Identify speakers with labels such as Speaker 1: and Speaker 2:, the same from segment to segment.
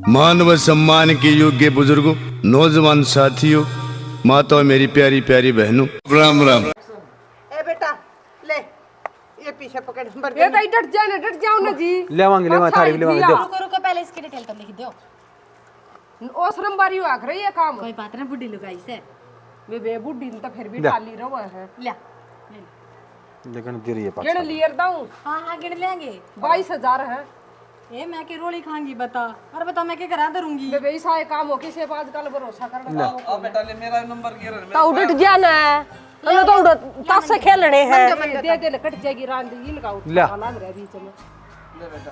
Speaker 1: मान व सम्मान के योग्य बुजुर्गों, नौजवान साथियों, माताओं, मेरी प्यारी प्यारी बहनों, राम राम।
Speaker 2: ए बेटा ले ये पीछे पकड़
Speaker 3: ये तो डट जाओ ना जी।
Speaker 4: लेवांगे थारी लेवांगे दो।
Speaker 5: रुको रुको पहले इसकी डिटेल तो लिख दो।
Speaker 3: ओ शर्म बारी आख रही है काम।
Speaker 5: कोई बात ना बुढ़ी लुगाई से
Speaker 3: बे बुढ़ी तो फिर भी
Speaker 4: ले।
Speaker 3: टाली रहो है।
Speaker 5: ले
Speaker 4: लेकिन गिर ये
Speaker 3: केड़ लियर दाऊं
Speaker 5: हाँ गिन लेंगे
Speaker 3: 22,000 है।
Speaker 5: ए मैं के रोली खाऊंगी बता। अरे बता मैं के करा दूंगी।
Speaker 3: बे ऐसा काम हो किसे पे आजकल भरोसा करना।
Speaker 6: अब बेटा ले मेरा नंबर गिर
Speaker 2: तो उठ जाना है तो तब से खेलने हैं
Speaker 3: दे दे कट जाएगी रांद इनका
Speaker 4: ले।
Speaker 3: लग रहा है बीच में।
Speaker 6: ले बेटा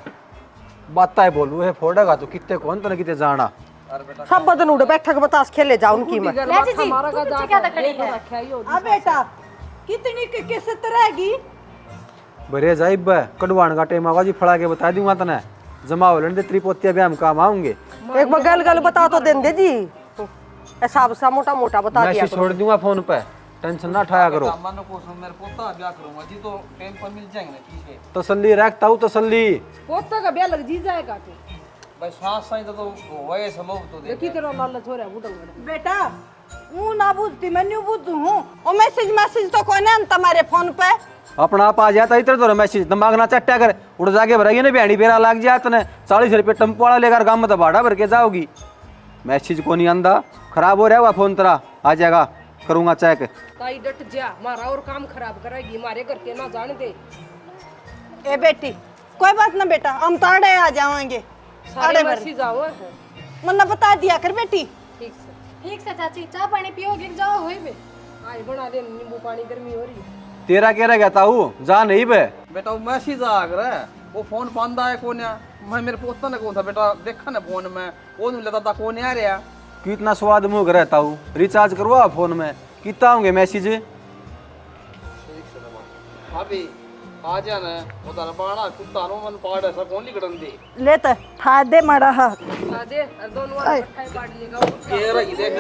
Speaker 4: बात है बोलू है फोड़ेगा तो कितने कौन तो कितने जाना
Speaker 2: सब बदन उड़ बैठक बतास खेले जाओ उनकी में
Speaker 5: ले जी जी तू पीछे क्या खड़ी है।
Speaker 2: आ बेटा कितनी किस्त रहेगी
Speaker 4: बरे जाइब कड़वाण का टेम आवा जी फड़ा के बता दूंगा तने जमा हो लेने त्रिपोतिया भी हम काम आऊंगे।
Speaker 2: एक बार गल गल बता तो दें दे जी हिसाब सा मोटा मोटा बता दिया
Speaker 4: मैसेज छोड़ दूंगा फोन पे, टेंशन ना उठाया करो।
Speaker 6: मन को मेरे पोता ब्याह करूंगा जी तो टाइम पर मिल जाएंगे ना पीछे।
Speaker 4: तसल्ली रखता हूँ तसल्ली।
Speaker 3: पोता का ब्याह लग जी जाएगा तू।
Speaker 6: भाई सास साई तो वही सब तो दे
Speaker 3: देखी तेरा लालच हो रहा है बुढ़ा।
Speaker 2: बेटा हूँ ना बुझती मैं नहीं बुझू हूँ और मैसेज तो कौन है तुम्हारे फोन पे
Speaker 4: अपना आप आ जाता इधर तो मैसेज दिमाग ना चट्टा कर उड़ जाके भराइए ना भेड़ी बेरा लग जाए तने 40 रुपये टेम्पो वाला लेकर गाँव में तो भाड़ा भर के जाओगी। मैसेज को नहीं आंदा खराब हो रहा हुआ फोन तेरा आ जाएगा करूंगा चेक।
Speaker 3: ताई डट जा हमारा और काम खराब कराएगी हमारे घर के ना जाने दे।
Speaker 2: ए बेटी कोई बात ना बेटा हम ताड़े आ जाएंगे
Speaker 3: सारे मैसेज आओ है।
Speaker 2: मन्ना बता दिया कर बेटी
Speaker 5: ठीक से चाची चाय पानी पियोगे जाओ होई बे।
Speaker 3: आज बना दे नींबू पानी गर्मी हो रही है।
Speaker 4: तेरा कह रहा कहता हूँ जा नहीं बे
Speaker 6: बेटा वो मैसेज आ रहा है वो फोन पांदा है कौन है मैं मेरे पोता ने कौन था बेटा देखा ना फोन में वो नहीं लेता था कौन आ रहा
Speaker 4: कितना स्वाद मुँह रहता हूँ रिचार्ज करवा फोन में कितना होंगे मैसेज।
Speaker 6: अभी आ जाना वो तारा पाड़ा कुत्ता नो मन पाड़ा सब कौन लिखन दे
Speaker 2: ले तो ठा दे मारा हा
Speaker 3: दे और दोनों वाला इकट्ठा काट लेगा।
Speaker 6: के रही देख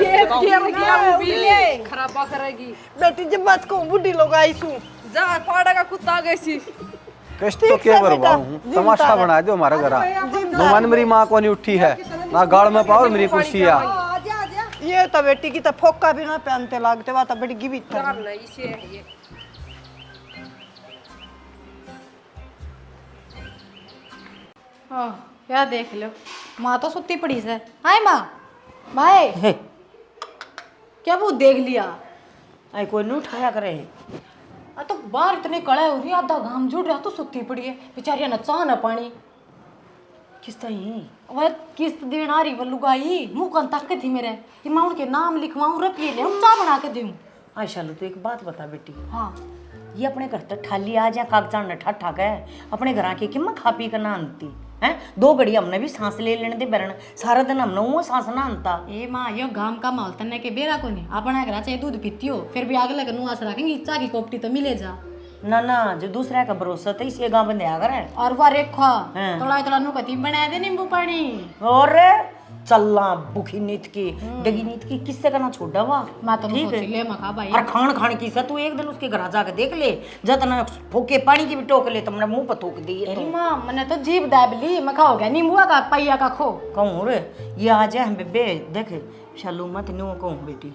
Speaker 3: खराबा करेगी।
Speaker 2: बेटी जब बात को बुढ़ी लोग आई सू
Speaker 3: जा पाड़ा का कुत्ता गई सी।
Speaker 4: कष्ट तो क्या करवाऊँ तमाशा बना दो हमारा घर नुमान मेरी माँ को नहीं उठी है ना गाड़ में पाओ मेरी कुर्सी है।
Speaker 2: ये तो बेटी की तो फोका भी ना पहनते लागते वा तो बड़ी गिवी था
Speaker 3: नहीं इसे है ये।
Speaker 5: क्या देख लो माँ तो सुती पड़ी से। हाय माँ भाई क्या वो देख लिया
Speaker 2: आई कोई नहीं उठाया करे
Speaker 5: तो बाहर इतने कड़े हो रही है आधा घाम जुड़ रहा तो सुती पड़ी है बेचारिया न चाह न पानी
Speaker 2: किस तरह
Speaker 5: वह किस्त देन आ रही वो लुगाई मुँह कन तक थी मेरे कि मैं उनके नाम लिखवाऊँ रुपये ले चाह बना के दूँ।
Speaker 7: आयशा लो तो एक बात बता बेटी
Speaker 5: हाँ
Speaker 7: ये अपने घर तक खाली आ जा कागजा न ठा गए अपने घर आके कि मैं खा पी कर ना आनती हैं 2 घड़ी हमने भी सांस ले लेने दे बरन सारा दिन हमने वो सांस ना आनता।
Speaker 5: ए माँ यो गांव का माहौल तन्ने के बेरा को नहीं अपना घर चाहे दूध पीती हो फिर भी आगे लगे नुआस रखेंगे चाह की कोपटी तो मिले जा
Speaker 7: ना ना जो दूसरा का भरोसा तो इसे गाँव बंदे आ करे
Speaker 5: और वह रेखा
Speaker 7: हाँ।
Speaker 5: थोड़ा थोड़ा नु कती बना दे नींबू पानी
Speaker 7: और चलना भूखी नीत की डगी नीत की किससे करना छोड़ा हुआ
Speaker 5: मैं तो
Speaker 7: ठीक
Speaker 5: सोच
Speaker 7: है।
Speaker 5: ले मखा भाई
Speaker 7: और खान खान की सा तू एक दिन उसके घर जाके देख ले जतना फूके पानी की भी टोक ले तुमने मुंह पर थूक दी
Speaker 5: अरे माँ मैंने तो जीभ दाबली मखा हो गया नींबू का पैया का खो
Speaker 7: कहूँ रे ये आ जाए हम बेबे देख शालू मत न्यू कहूँ बेटी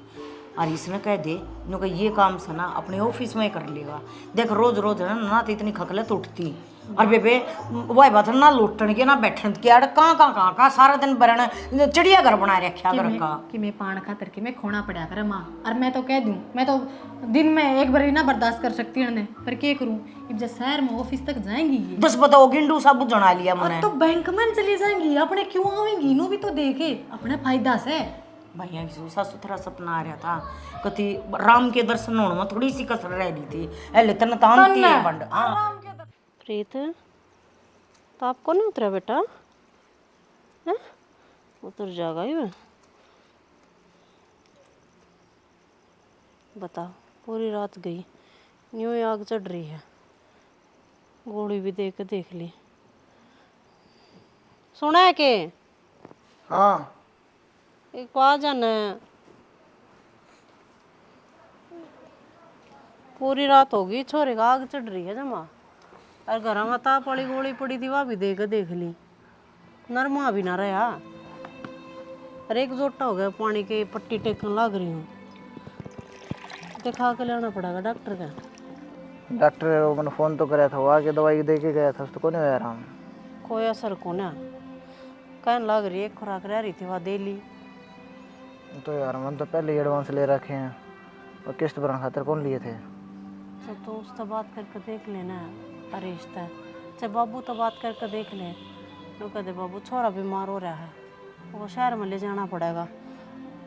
Speaker 7: और इसने कह दे नो का ये काम से ना अपने ऑफिस में कर लेगा देख रोज रोज है ना तो इतनी खकलत उठती और बेबे वही बात ना लुटन के ना बैठन के यार कहाँ सारा दिन बरन चिड़िया घर बना रखा घर का
Speaker 5: कि मैं पान खातर के मैं खोना पड़ा कर माँ और मैं तो कह दूँ मैं तो दिन में एक बार ही ना बर्दाश्त कर सकती हूँ पर क्या करूँ अब जब शहर में ऑफिस तक जाएंगी ये
Speaker 7: बस बताओ गिंडू सब जना लिया
Speaker 5: और
Speaker 7: मैंने
Speaker 5: तो बैंक में चली जाएंगी अपने क्यों आवेंगी इनो भी तो देखे अपने फायदा से
Speaker 7: भैया की साफ सुथरा सपना आ रहा था कति राम के दर्शन होने में थोड़ी सी कसर रह रही थी एले तन तांती है बंड हाँ
Speaker 8: प्रीत तो आपको नहीं उतरा बेटा हैं उतर जाएगा ही वह बताओ पूरी रात गई न्यू आग चढ़ रही है गोली भी देख ली सुना है के
Speaker 6: हाँ
Speaker 8: एक पा जाना है पूरी रात होगी छोरे का आग चढ़ रही है जमा और घर में ताप वाली गोली पड़ी थी वह भी देख ली नरमा भी ना रहा और एक जोटा हो गया पानी की पट्टी टेकन लग रही हूँ। दिखा के लाना पड़ेगा डॉक्टर का।
Speaker 9: डॉक्टर वो मैंने फ़ोन तो कराया था, वो आके दवाई दे के गया था, उसको को नहीं हुआ आराम।
Speaker 8: कोई असर को ना कहने लग रही है, खुराक रह रही थी वहाँ दे ली।
Speaker 9: तो यार मैंने तो पहले ही एडवांस ले रखे हैं, और किस्त भरने खातिर कौन लिए थे।
Speaker 8: तो उससे बात करके देख लेना रिश्ता है। चाहे बाबू तो बात करके देख ले, वो कहते बाबू छोरा बीमार हो रहा है, वो शहर में ले जाना पड़ेगा,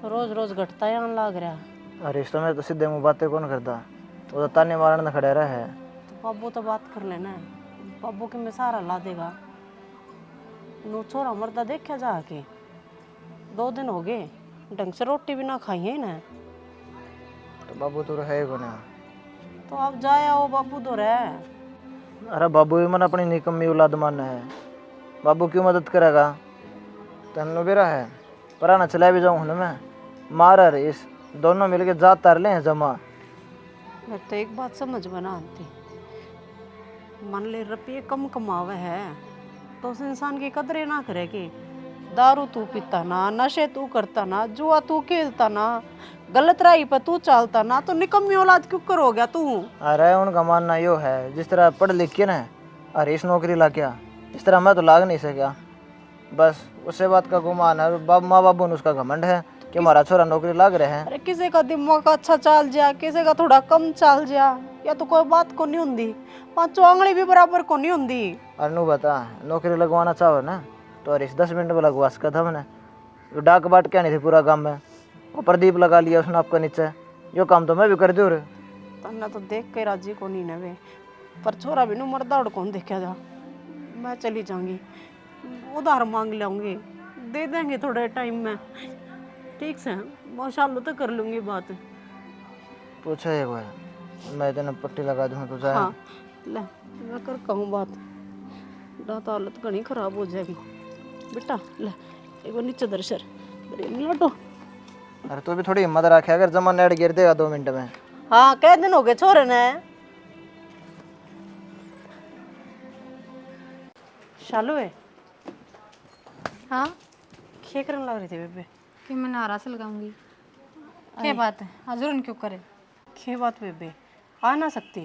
Speaker 8: रोज़ रोज़ घटता ही आने लग रहा है।
Speaker 9: और रिश्तों में तो सीधे मुँह बातें कौन करता, वो तो ताने मारने खड़े रहा है।
Speaker 8: तो बाबू तो बात कर लेना, बाबू के में सहारा ला देगा। नो छोरा मरदा देखा जाके 2 दिन हो गए, ढंग से रोटी भी ना खाई है ना।
Speaker 9: तो बाबू तो है को ना,
Speaker 8: तो अब जाए आओ, बाबू तो रहे।
Speaker 9: अरे बाबू भी मन अपनी निकम्मी औलाद मानना है, बाबू क्यों मदद करेगा। तन्नो भी रहा है पराना चला भी जाऊँ ना मैं, मार और इस दोनों मिलके जात तार ले हैं जमा।
Speaker 8: मैं तो एक बात समझ बना आती, मान ले रुपये कम कमावे है तो उस इंसान की कदर ना करेगी। दारू तू पीता ना, नशे तू करता ना, जुआ तू खेलता ना, गलत राही पर तू चलता ना, तो निकम्मी औलाद क्यों कर हो गया तू।
Speaker 9: अरे उनका मानना यो है जिस तरह पढ़ लिख के ना अरे इस नौकरी ला क्या, इस तरह मैं तो लाग नहीं सका। बस उससे बात का गुमान है, माँ बाबू ने उसका घमंड है कि हमारा छोरा नौकरी लाग रहे हैं।
Speaker 8: अरे किसी का दिमाग अच्छा चल जा, किसी का थोड़ा कम चल जा, या तो कोई बात को नहीं होंगी, 5 आंगली भी बराबर को नहीं होंगी।
Speaker 9: अनु बता नौकरी लगवाना चाहो ना तो अरे 10 मिनट में लगवा सका था मैंने। डाक बाट क्या नहीं थी पूरा काम में, वो प्रदीप लगा लिया उसने आपका नीचे, यो काम तो मैं भी कर दूँ।
Speaker 8: तन्ना तो देख के राजी को नहीं नवे, पर छोरा भी नु मरदा उड़ कौन देखा जा। मैं चली जाऊंगी, उधार मांग लाऊंगी, दे देंगे थोड़े टाइम में, ठीक से माशाल्लाह तो कर लूंगी बात।
Speaker 9: पूछा एक बार मैं इतने पट्टी लगा दूँ तो जाए।
Speaker 8: हाँ ले मैं कर कहूँ बात, दांत हालत घनी खराब हो जाएगी बेटा। ले एक बार नीचे दर्शर लटो।
Speaker 9: अरे तू भी थोड़ी हिम्मत रखे, अगर जमा नेट गिर देगा 2 मिनट में।
Speaker 8: हाँ कै दिन हो गए छोरे ने। शालू है
Speaker 5: हाँ
Speaker 8: क्या करने लग रही थी बेबे।
Speaker 5: कि मैं नारा से लगाऊंगी, क्या बात है हजूरन क्यों करे।
Speaker 8: क्या बात बेबे, आ ना सकती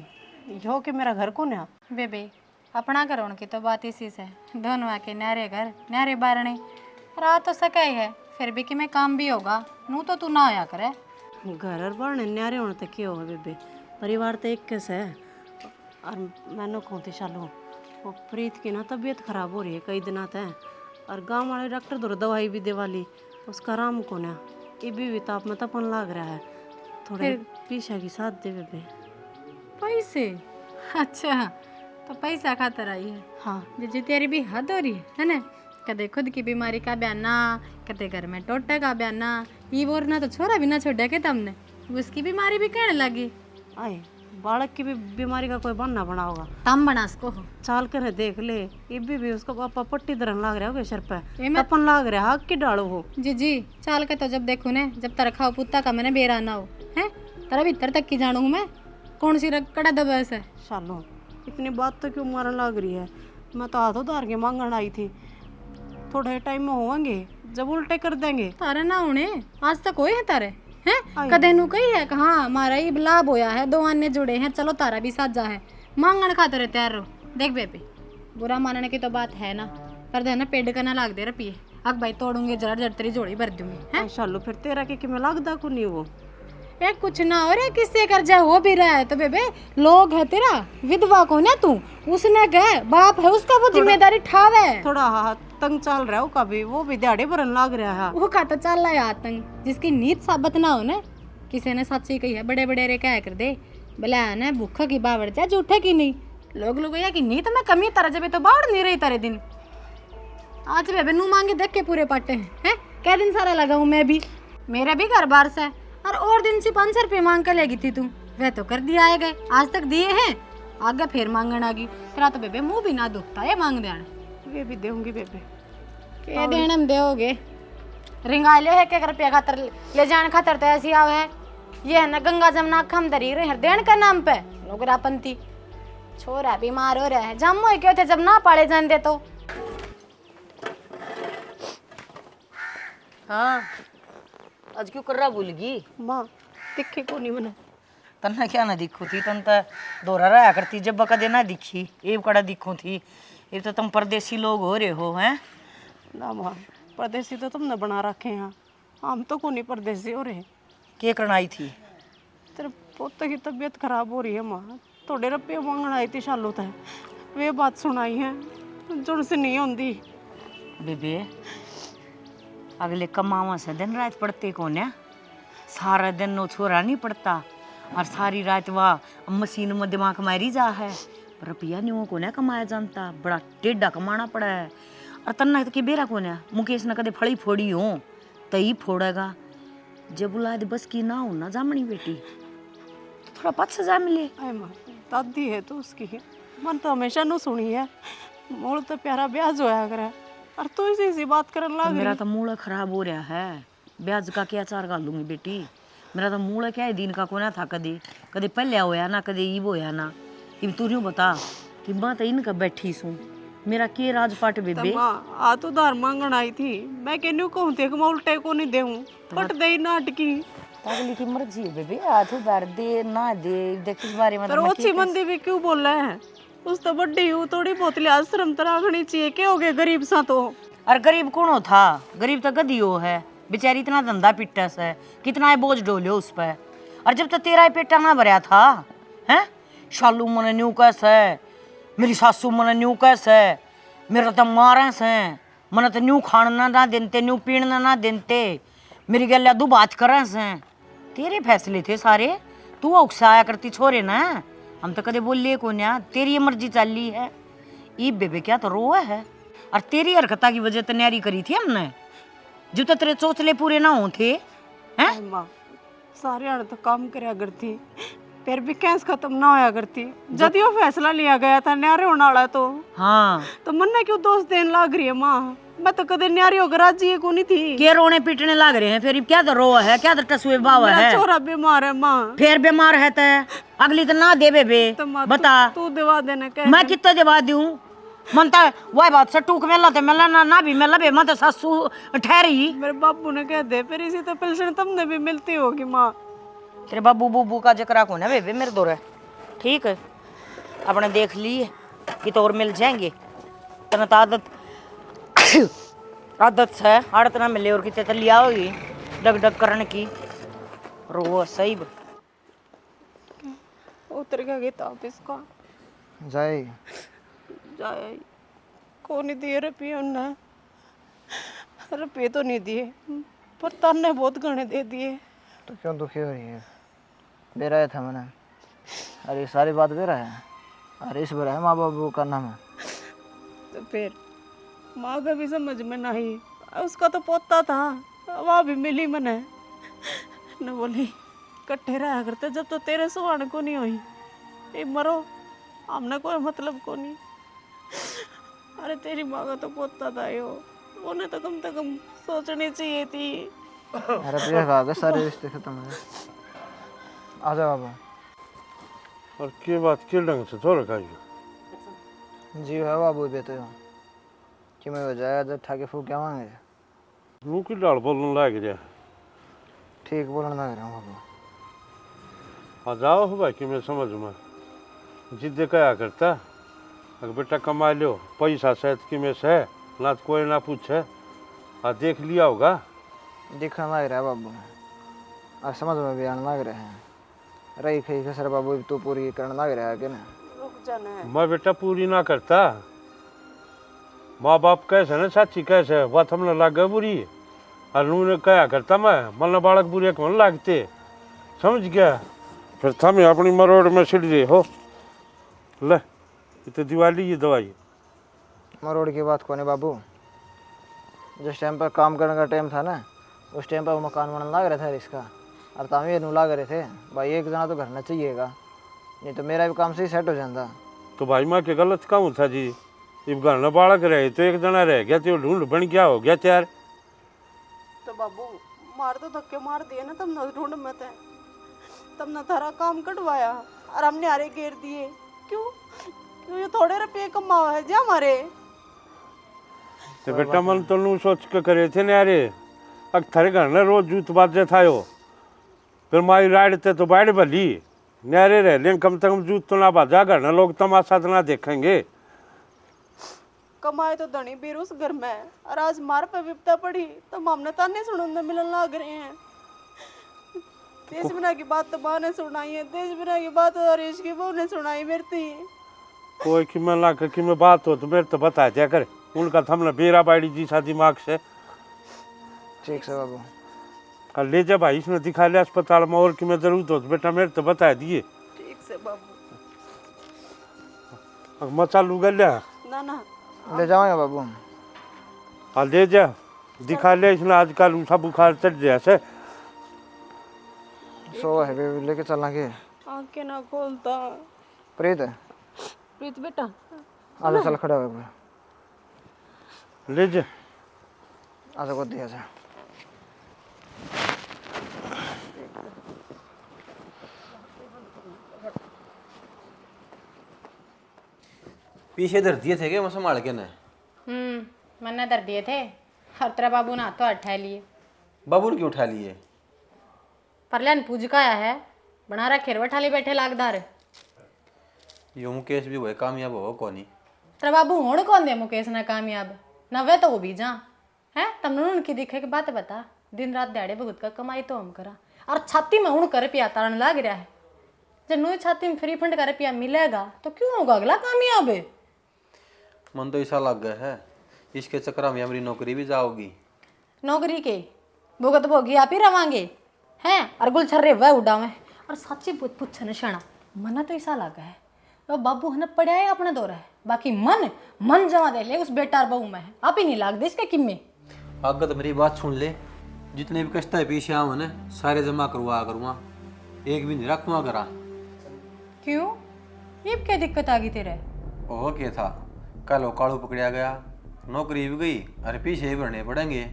Speaker 8: यो कि मेरा घर कौन है।
Speaker 5: बेबे अपना घर होने की तो बात इसी से, दोनों आके न्यारे घर न्यारे बारणे रात तो सका ही है, फिर भी कि मैं काम भी होगा नू तो तू ना आया करे।
Speaker 8: घर और बारने न्यारे होने तक क्या होगा बेबे, परिवार तो एक कैसे है। और मैंने कहूँ थी शालू वो प्रीत की ना तबीयत खराब हो रही है कई दिनों तक, और गांव वाले डॉक्टर तो दवाई भी देवा ली, उसका आराम को ना ये भी ताप में तपन लग रहा है, थोड़े पीछा की साथ दे बेबे।
Speaker 5: पैसे अच्छा तो पैसा खातर आई है।
Speaker 8: हाँ
Speaker 5: जी तेरी भी हद हो रही है ना, कदे खुद की बीमारी का बयाना, कदे घर में टोटे का बयाना, ये बोलना तो छोरा भी ना छोड़ा के तुमने, उसकी बीमारी भी कहने लगी।
Speaker 8: आए बालक की भी बीमारी का कोई बहाना बना होगा,
Speaker 5: तम बना सको हो
Speaker 8: चाल कर देख ले, ये भी उसका पापा पट्टी धरन लाग रहा हो सर पे,
Speaker 5: ये मैं-
Speaker 8: तपन लाग रहा हक की डालो हो।
Speaker 5: जी चाल के तो जब देखूँ ने, जब तेरा खाओ पुत्ता का मैंने बेरा ना हो है, तेरा भीतर तक की जानू मैं कौन सी कड़ा दबस है।
Speaker 8: शालो इतनी बात तो क्यों मारन लग रही है, मैं तो हाथों धार के मांगन आई थी, थोड़े टाइम में होंगे जब उल्टे कर देंगे।
Speaker 5: तारे ना होने आज तक होए हैं तारे हैं, कदे नु कही है कहाँ हमारा ही लाभ होया है, 2 अन्य जुड़े हैं, चलो तारा भी साथ जा है, मांगन खातर तैयार रहो। देख बेबी बुरा मानने की तो बात है ना, पर देना पेड़ का ना लाग दे रहा पिए, अग भाई तोड़ूंगी जरा जर तेरी जोड़ी भर दूंगी है।
Speaker 8: शालो फिर तेरा के मैं लगदा को नहीं वो
Speaker 5: ए कुछ ना हो रे, किससे कर्जा हो भी रहा है तो बेबे लोग है तेरा, विधवा को ना तू, उसने गए बाप है उसका, वो जिम्मेदारी ठावे।
Speaker 8: थोड़ा हाथ तंग चल रहा है कभी, वो भी दिहाड़ी भरन लग रहा है।
Speaker 5: वो खाता चल रहा है आतंक, जिसकी नीत साबित ना हो ना, किसी ने सच्ची कही है बड़े बड़े रे कह कर दे भला है भूखा की बावड़ जा झूठे की नहीं, लोग की नीत में कमी तरह जब तो बावड़ नहीं रही तारे दिन। आज बेबे नू मांगे देख के पूरे पाटे हैं क्या दिन सारा लगा हूँ मैं भी, मेरे भी घर बार से, और दिन से 500 रुपये मांग कर लेगी थी तू, वह तो कर दिया आए गए, आज तक दिए हैं, आगे फिर मांगन आ गई तेरा तो बेबे मुंह भी ना दुखता है मांग देने।
Speaker 8: वे भी देऊंगी बेबे,
Speaker 5: के देने में दोगे, रिंगा ले है क्या रुपया खातर ले जाने खातर तो ऐसी आव है, ये है ना गंगा जमुना खम दरी रहे हैं देन का नाम पे लोगरापंती, छोरा बीमार हो रहा है, जम्मो क्यों थे जब ना पाले जान दे तो।
Speaker 7: हाँ आज क्यों कर रहा भूल गई
Speaker 8: माँ दिखे को नहीं मने
Speaker 7: तन्ना क्या ना दिखो थी तन तो दोहरा रहा करती जब कदे ना दिखी ये कड़ा दिखो थी ये तो तुम परदेसी लोग हो रहे हो हैं
Speaker 8: ना माँ परदेसी तो तुमने बना रखे हैं हम तो को नहीं परदेसी हो रहे।
Speaker 7: के करना आई थी
Speaker 8: तेरे पोते की तबीयत खराब हो रही है माँ थोड़े रुपये मांगना आई थी शालू था वे बात सुनाई है जुड़ से नहीं होंगी।
Speaker 7: बेबे अगले कमावा से दिन रात पड़ते कौन है सारा दिन नो छोरा नहीं पड़ता और सारी रात वाह मशीन में दिमाग मारी जा है रुपया नहीं वो को ना कमाया जानता बड़ा टेढ़ा कमाना पड़ा है और तन्ना के बेरा को ना मुकेश ने कदे फड़ी फोड़ी हो तई फोड़ेगा जब औलाद बस की ना हो ना जामनी बेटी तो थोड़ा पद सजा मिले।
Speaker 8: अरे माँ दादी है तो उसकी मन तो हमेशा नो सुनी है मोड़ तो प्यारा ब्याज होया करे और तू इसी बात करने
Speaker 7: तो
Speaker 8: लग
Speaker 7: मेरा
Speaker 8: रही।
Speaker 7: तो मूड खराब हो रहा है ब्याज का क्या चार गाल दूंगी बेटी मेरा तो मूड क्या है दिन का कोना था कदे कदे पहले होया ना कदे ईब होया ना इब तू न्यू बता कि मैं तो इनका बैठी सूं मेरा के राजपाट बेबे
Speaker 8: माँ आ तो उधार मांगन आई थी मैं कहनी कहूँ थे मैं उल्टे को नहीं देऊँ पट दे नाटकी
Speaker 7: अगली की मर्जी है बेबे हाथ उधार दे ना दे देख इस बारे में
Speaker 8: पर ओछी मंदी भी क्यों बोल रहे हैं उस तो बड्डी हूँ थोड़ी बहुत लिहाज शर्म तो रखनी चाहिए क्या हो गया गरीब सा तो।
Speaker 7: और गरीब कौन हो था गरीब तो गधी हो है बेचारी इतना धंधा पिट्टा है कितना है बोझ डोले उस पर और जब तक तेरा पेटा ना भरा था हैं शालू मन न्यू कैसे मेरी सासू मन न्यू कैसे मेरा तो मारे से मन तो न्यू खाना ना देते न्यू पीना ना देते मेरी गल दू बात करें से तेरे फैसले थे सारे तू उकसाया करती छोरे ना हम तो कदे बोलिए को ना तेरी मर्जी चली है ई बेबे क्या तो रोए है और तेरी हरकता की वजह तैयारी करी थी हमने जो तो तेरे चोचले पूरे ना हो थे हैं
Speaker 8: माँ सारे आड़ तो काम करया करती फिर भी कैस खत्म ना होया करती जब यो फैसला लिया गया था न्यारे होने वाला
Speaker 7: हाँ
Speaker 8: तो मन ने क्यों दोष देने लग रही है माँ मैं तो कदे न्यारी होकर राजी को नहीं थी
Speaker 7: के रोने पीटने लग रहे हैं फिर क्या तो रो है क्या तो टसुए बावा
Speaker 8: मेरा
Speaker 7: है
Speaker 8: छोरा बीमार है माँ
Speaker 7: फिर बीमार है तो अगली तो ना दे बेबे
Speaker 8: तो माँ
Speaker 7: बता
Speaker 8: तू दिवा देने कह
Speaker 7: मैं कितना दिवा दूं मनता वह बात से टूक मेला तो मेला ना भी मेला बे मैं तो सासू ठहरी
Speaker 8: मेरे बाबू ने कह दे फिर इसी तो पेंशन तुमने भी मिलती होगी माँ।
Speaker 7: तेरे बाबू बूबू का जिक्र को ना बेबे मेरे दौरे ठीक है अपने देख लिए कि तो और मिल जाएंगे तना तो आदत है आड़त ना मिले और कितने तो लिया होगी डग डग करने की रो सही
Speaker 8: उतर गया गीता ऑफिस का
Speaker 9: जाए
Speaker 8: जाए को नहीं दिए रुपये उन्हें रुपये तो नहीं दिए पर ताने बहुत घने दे दिए।
Speaker 9: तो क्यों दुखी हो रही है बेरा था मैंने अरे सारी बात बेरा है अरे इस बेरा है माँ बाबू का नाम है
Speaker 8: तो फिर माँ का भी समझ में नहीं उसका तो पोता था वहाँ भी मिली मने न बोली कट्ठे रहा करते जब तो तेरे सुहान को नहीं हुई ये मरो हमने कोई मतलब को नहीं। अरे तेरी माँ का तो पोता था यो उन्हें तो कम से कम सोचनी चाहिए थी।
Speaker 9: अरे प्रिया का आगे सारे रिश्ते खत्म हो गए आ जाओ बाबा
Speaker 10: और के बात के ढंग से थोड़ा खाइए
Speaker 9: जी है बाबू बेटे हो कि मैं हो जाएगा जब ठाके फूक क्या मांगे
Speaker 10: मुँह की डाल बोलने लग जाए
Speaker 9: ठीक बोलने लग रहा हूँ बाबू
Speaker 10: आ जाओ हो भाई कि मैं समझ में जिद्दे क्या करता अगर बेटा कमा लो पैसा शायद कि में से ना तो कोई ना पूछे आ देख लिया होगा
Speaker 9: दिखने लग रहा है बाबू और समझ में भी आने लग रहे हैं रही खई खसर बाबू तो पूरी करने लग रहा है कि ना
Speaker 8: रुक जाना है
Speaker 10: मैं बेटा पूरी ना करता माँ बाप कैसे ना चाची कैसे बात हमने लग गए बुरी और उन्होंने क्या करता मैं मन बालक बुरे को मन लगते समझ गया फिर थमे अपनी मरोड़ में छिड़ जे हो ले ये तो दिवाली ये दवाई
Speaker 9: मरोड़ की बात कोने बाबू जिस टाइम पर काम करने का टाइम था ना उस टाइम पर वो मकान बनने लग रहा था इसका और तामी ये लग रहे थे भाई एक जना तो घर ना चाहिएगा नहीं तो मेरा भी काम सही सेट हो जाता।
Speaker 10: तो भाई माँ के गलत काम था जी इब घर न बालक रहे तो एक जना रह गया तो ढूंढ बन गया हो गया त्यार
Speaker 8: तो बाबू मार तो धक्के मार दिए ना तुमने ढूंढ में थे तुमने थारा काम कटवाया और हमने हारे घेर दिए क्यों क्यों ये थोड़े रुपये कमावा है जा हमारे
Speaker 10: तो बेटा मन तो नू सोच के करे थे ना यारे अब थारे घर ने रोज जूत बाजे थायो फिर मारी राइड ते तो बैठ भली न्यारे रह लें कम से कम जूत तो ना बाजा घर ने लोग तमाशा तो ना देखेंगे।
Speaker 8: कमाए तो धनी बीर उस घर में है, और आज मार पे विपता पड़ी तो हमने ताने सुनने मिलने लग रहे हैं। देश बिना की बात तो माँ ने सुनाई है, देश बिना की बात तो हरीश की बहू ने सुनाई मेरी थी।
Speaker 10: कोई कि मैं ला कि मैं बात हो तो मेरे तो बता दिया करे उनका थमने बेरा बाड़ी जी सा दिमाग से।
Speaker 9: ठीक से बाबू।
Speaker 10: कल ले जा भाई इसने दिखा लिया अस्पताल में और कि मैं जरूरत हो तो बेटा मेरे तो बता दिए।
Speaker 8: ठीक से बाबू।
Speaker 10: अब मचा लूगा लिया
Speaker 8: ना ना
Speaker 9: ले जाओगे बाबू हम।
Speaker 10: हाँ ले जा दिखा लिया इसने आजकल उठा बुखार चढ़ गया से।
Speaker 9: सो है बेबी लेके चलेंगे।
Speaker 8: आंखें ना खोलता।
Speaker 9: प्रीत है
Speaker 8: प्रीत बेटा
Speaker 9: आजा चल खड़ा हो
Speaker 10: ले जा
Speaker 9: आजा को दिया जा।
Speaker 4: पीछे धर दिए थे क्या मैं संभाल के ना?
Speaker 5: मन्ना दर दिए थे और तेरा बाबू ना तो उठा लिए।
Speaker 4: बाबू ने क्यों उठा लिए?
Speaker 5: परल्यान पूज का आया है बना रहा खेरवा ठाली बैठे लागदार।
Speaker 4: यो मुकेश भी हुए कामयाब हो कौन?
Speaker 5: तेरा बाबू होड़ कौन दे मुकेश ना कामयाब न वे तो वो भी जा है तमने उनकी दिखे की बात बता। दिन रात दिहाड़े भगत का कमाई तो हम करा और छाती में उड़ कर पिया तारण लाग रहा है। जब नोई छाती में फ्री फंड कर पिया मिलेगा तो क्यों होगा अगला कामयाब है।
Speaker 4: मन तो ऐसा लग गया है इसके चक्कर में हमारी नौकरी भी जाओगी।
Speaker 5: नौकरी के भुगत भोगी आप ही रवांगे हैं और गुलछर्रे वह उड़ावे और सच्ची पूछ निशाना मन तो ऐसा लगा है वह बाबू हने पड़ा है अपना दौरा है बाकी मन मन जमा दे ले उस बेटार बहू में है आप ही नहीं लाग दे इसके किम्मे।
Speaker 4: आगे तो मेरी बात सुन ले जितने भी कष्ट है पीछे आओ ना सारे जमा करवा करूँगा एक भी नहीं रखूँगा करा।
Speaker 5: क्यों ये क्या दिक्कत आ गई तेरे?
Speaker 4: ओह क्या था कल वो कालू पकड़ा गया नौकरी भी गई अरे पीछे भी भरने पड़ेंगे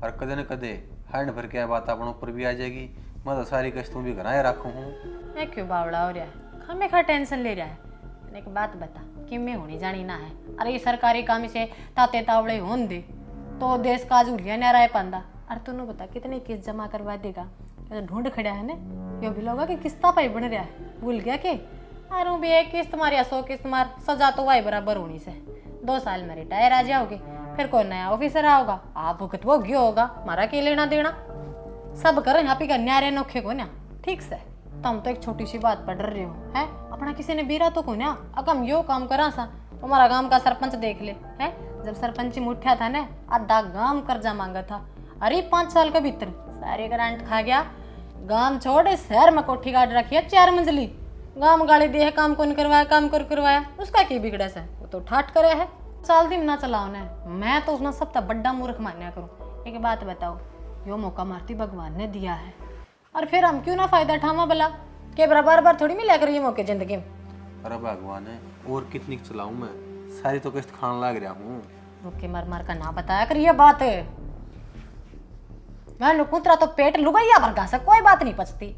Speaker 4: और कदे न कदे हैंड भर के बात अपनों ऊपर भी आ जाएगी। मैं तो सारी कश्तों भी घराए रखूँ हूँ।
Speaker 5: मैं क्यों बावड़ा हो रहा है हमें खा टेंशन ले रहा है। मैंने एक बात बता कि मैं होनी जानी ना है अरे ये सरकारी काम से ताते तावड़े होन दे तो देश का आज उलिया नहीं रहा पांदा। अरे तूने बता कितने किस्त जमा करवा देगा तो ढूंढ खड़ा है ना यो भी लोग कि किस्ता पाई बन रहा है भूल गया के अरे भी एक किस्त मार या 100 किस्त मार सजा तो वाई बराबर होनी से 2 साल में रिटायर आ जाओगे फिर कोई नया ऑफिसर आओगा आप भुगत वो गयो होगा हमारा क्या लेना देना सब करें यहाँ पे का न्यारे नोखे को ना ठीक से। तुम तो एक छोटी सी बात पढ़ रहे हो है अपना किसी ने बेरा तो को ना अकम यो काम करा सा तुम्हारा गांव का सरपंच देख ले है जब सरपंच मुठ्या था ना आधा गांव कर्जा मांगा था अरे 5 साल के भीतर सारे ग्रांट खा गया गांव छोड़े शहर में कोठी गाड़ रखी है 4 मंजिली गांव गाड़ी दे काम कौन करवाया काम कर करवाया उसका क्या बिगड़ा से वो तो ठाट करे है साल दिन ना चलाओ ने मैं तो उसने सब तक बड़ा मूर्ख मान्या करूँ। एक बात बताओ यो मौका मारती भगवान ने दिया है और फिर हम क्यों ना फायदा उठावा भला के बार बार थोड़ी मिला कर ये मौके जिंदगी में।
Speaker 4: अरे भगवान है और कितनी चलाऊं मैं सारी तो किस्त खान लग रहा हूँ।
Speaker 5: रुक के मार मार का ना बताया कर ये बात है मैं नुकुतरा तो पेट लुगाइया भर घासा कोई बात नहीं पचती।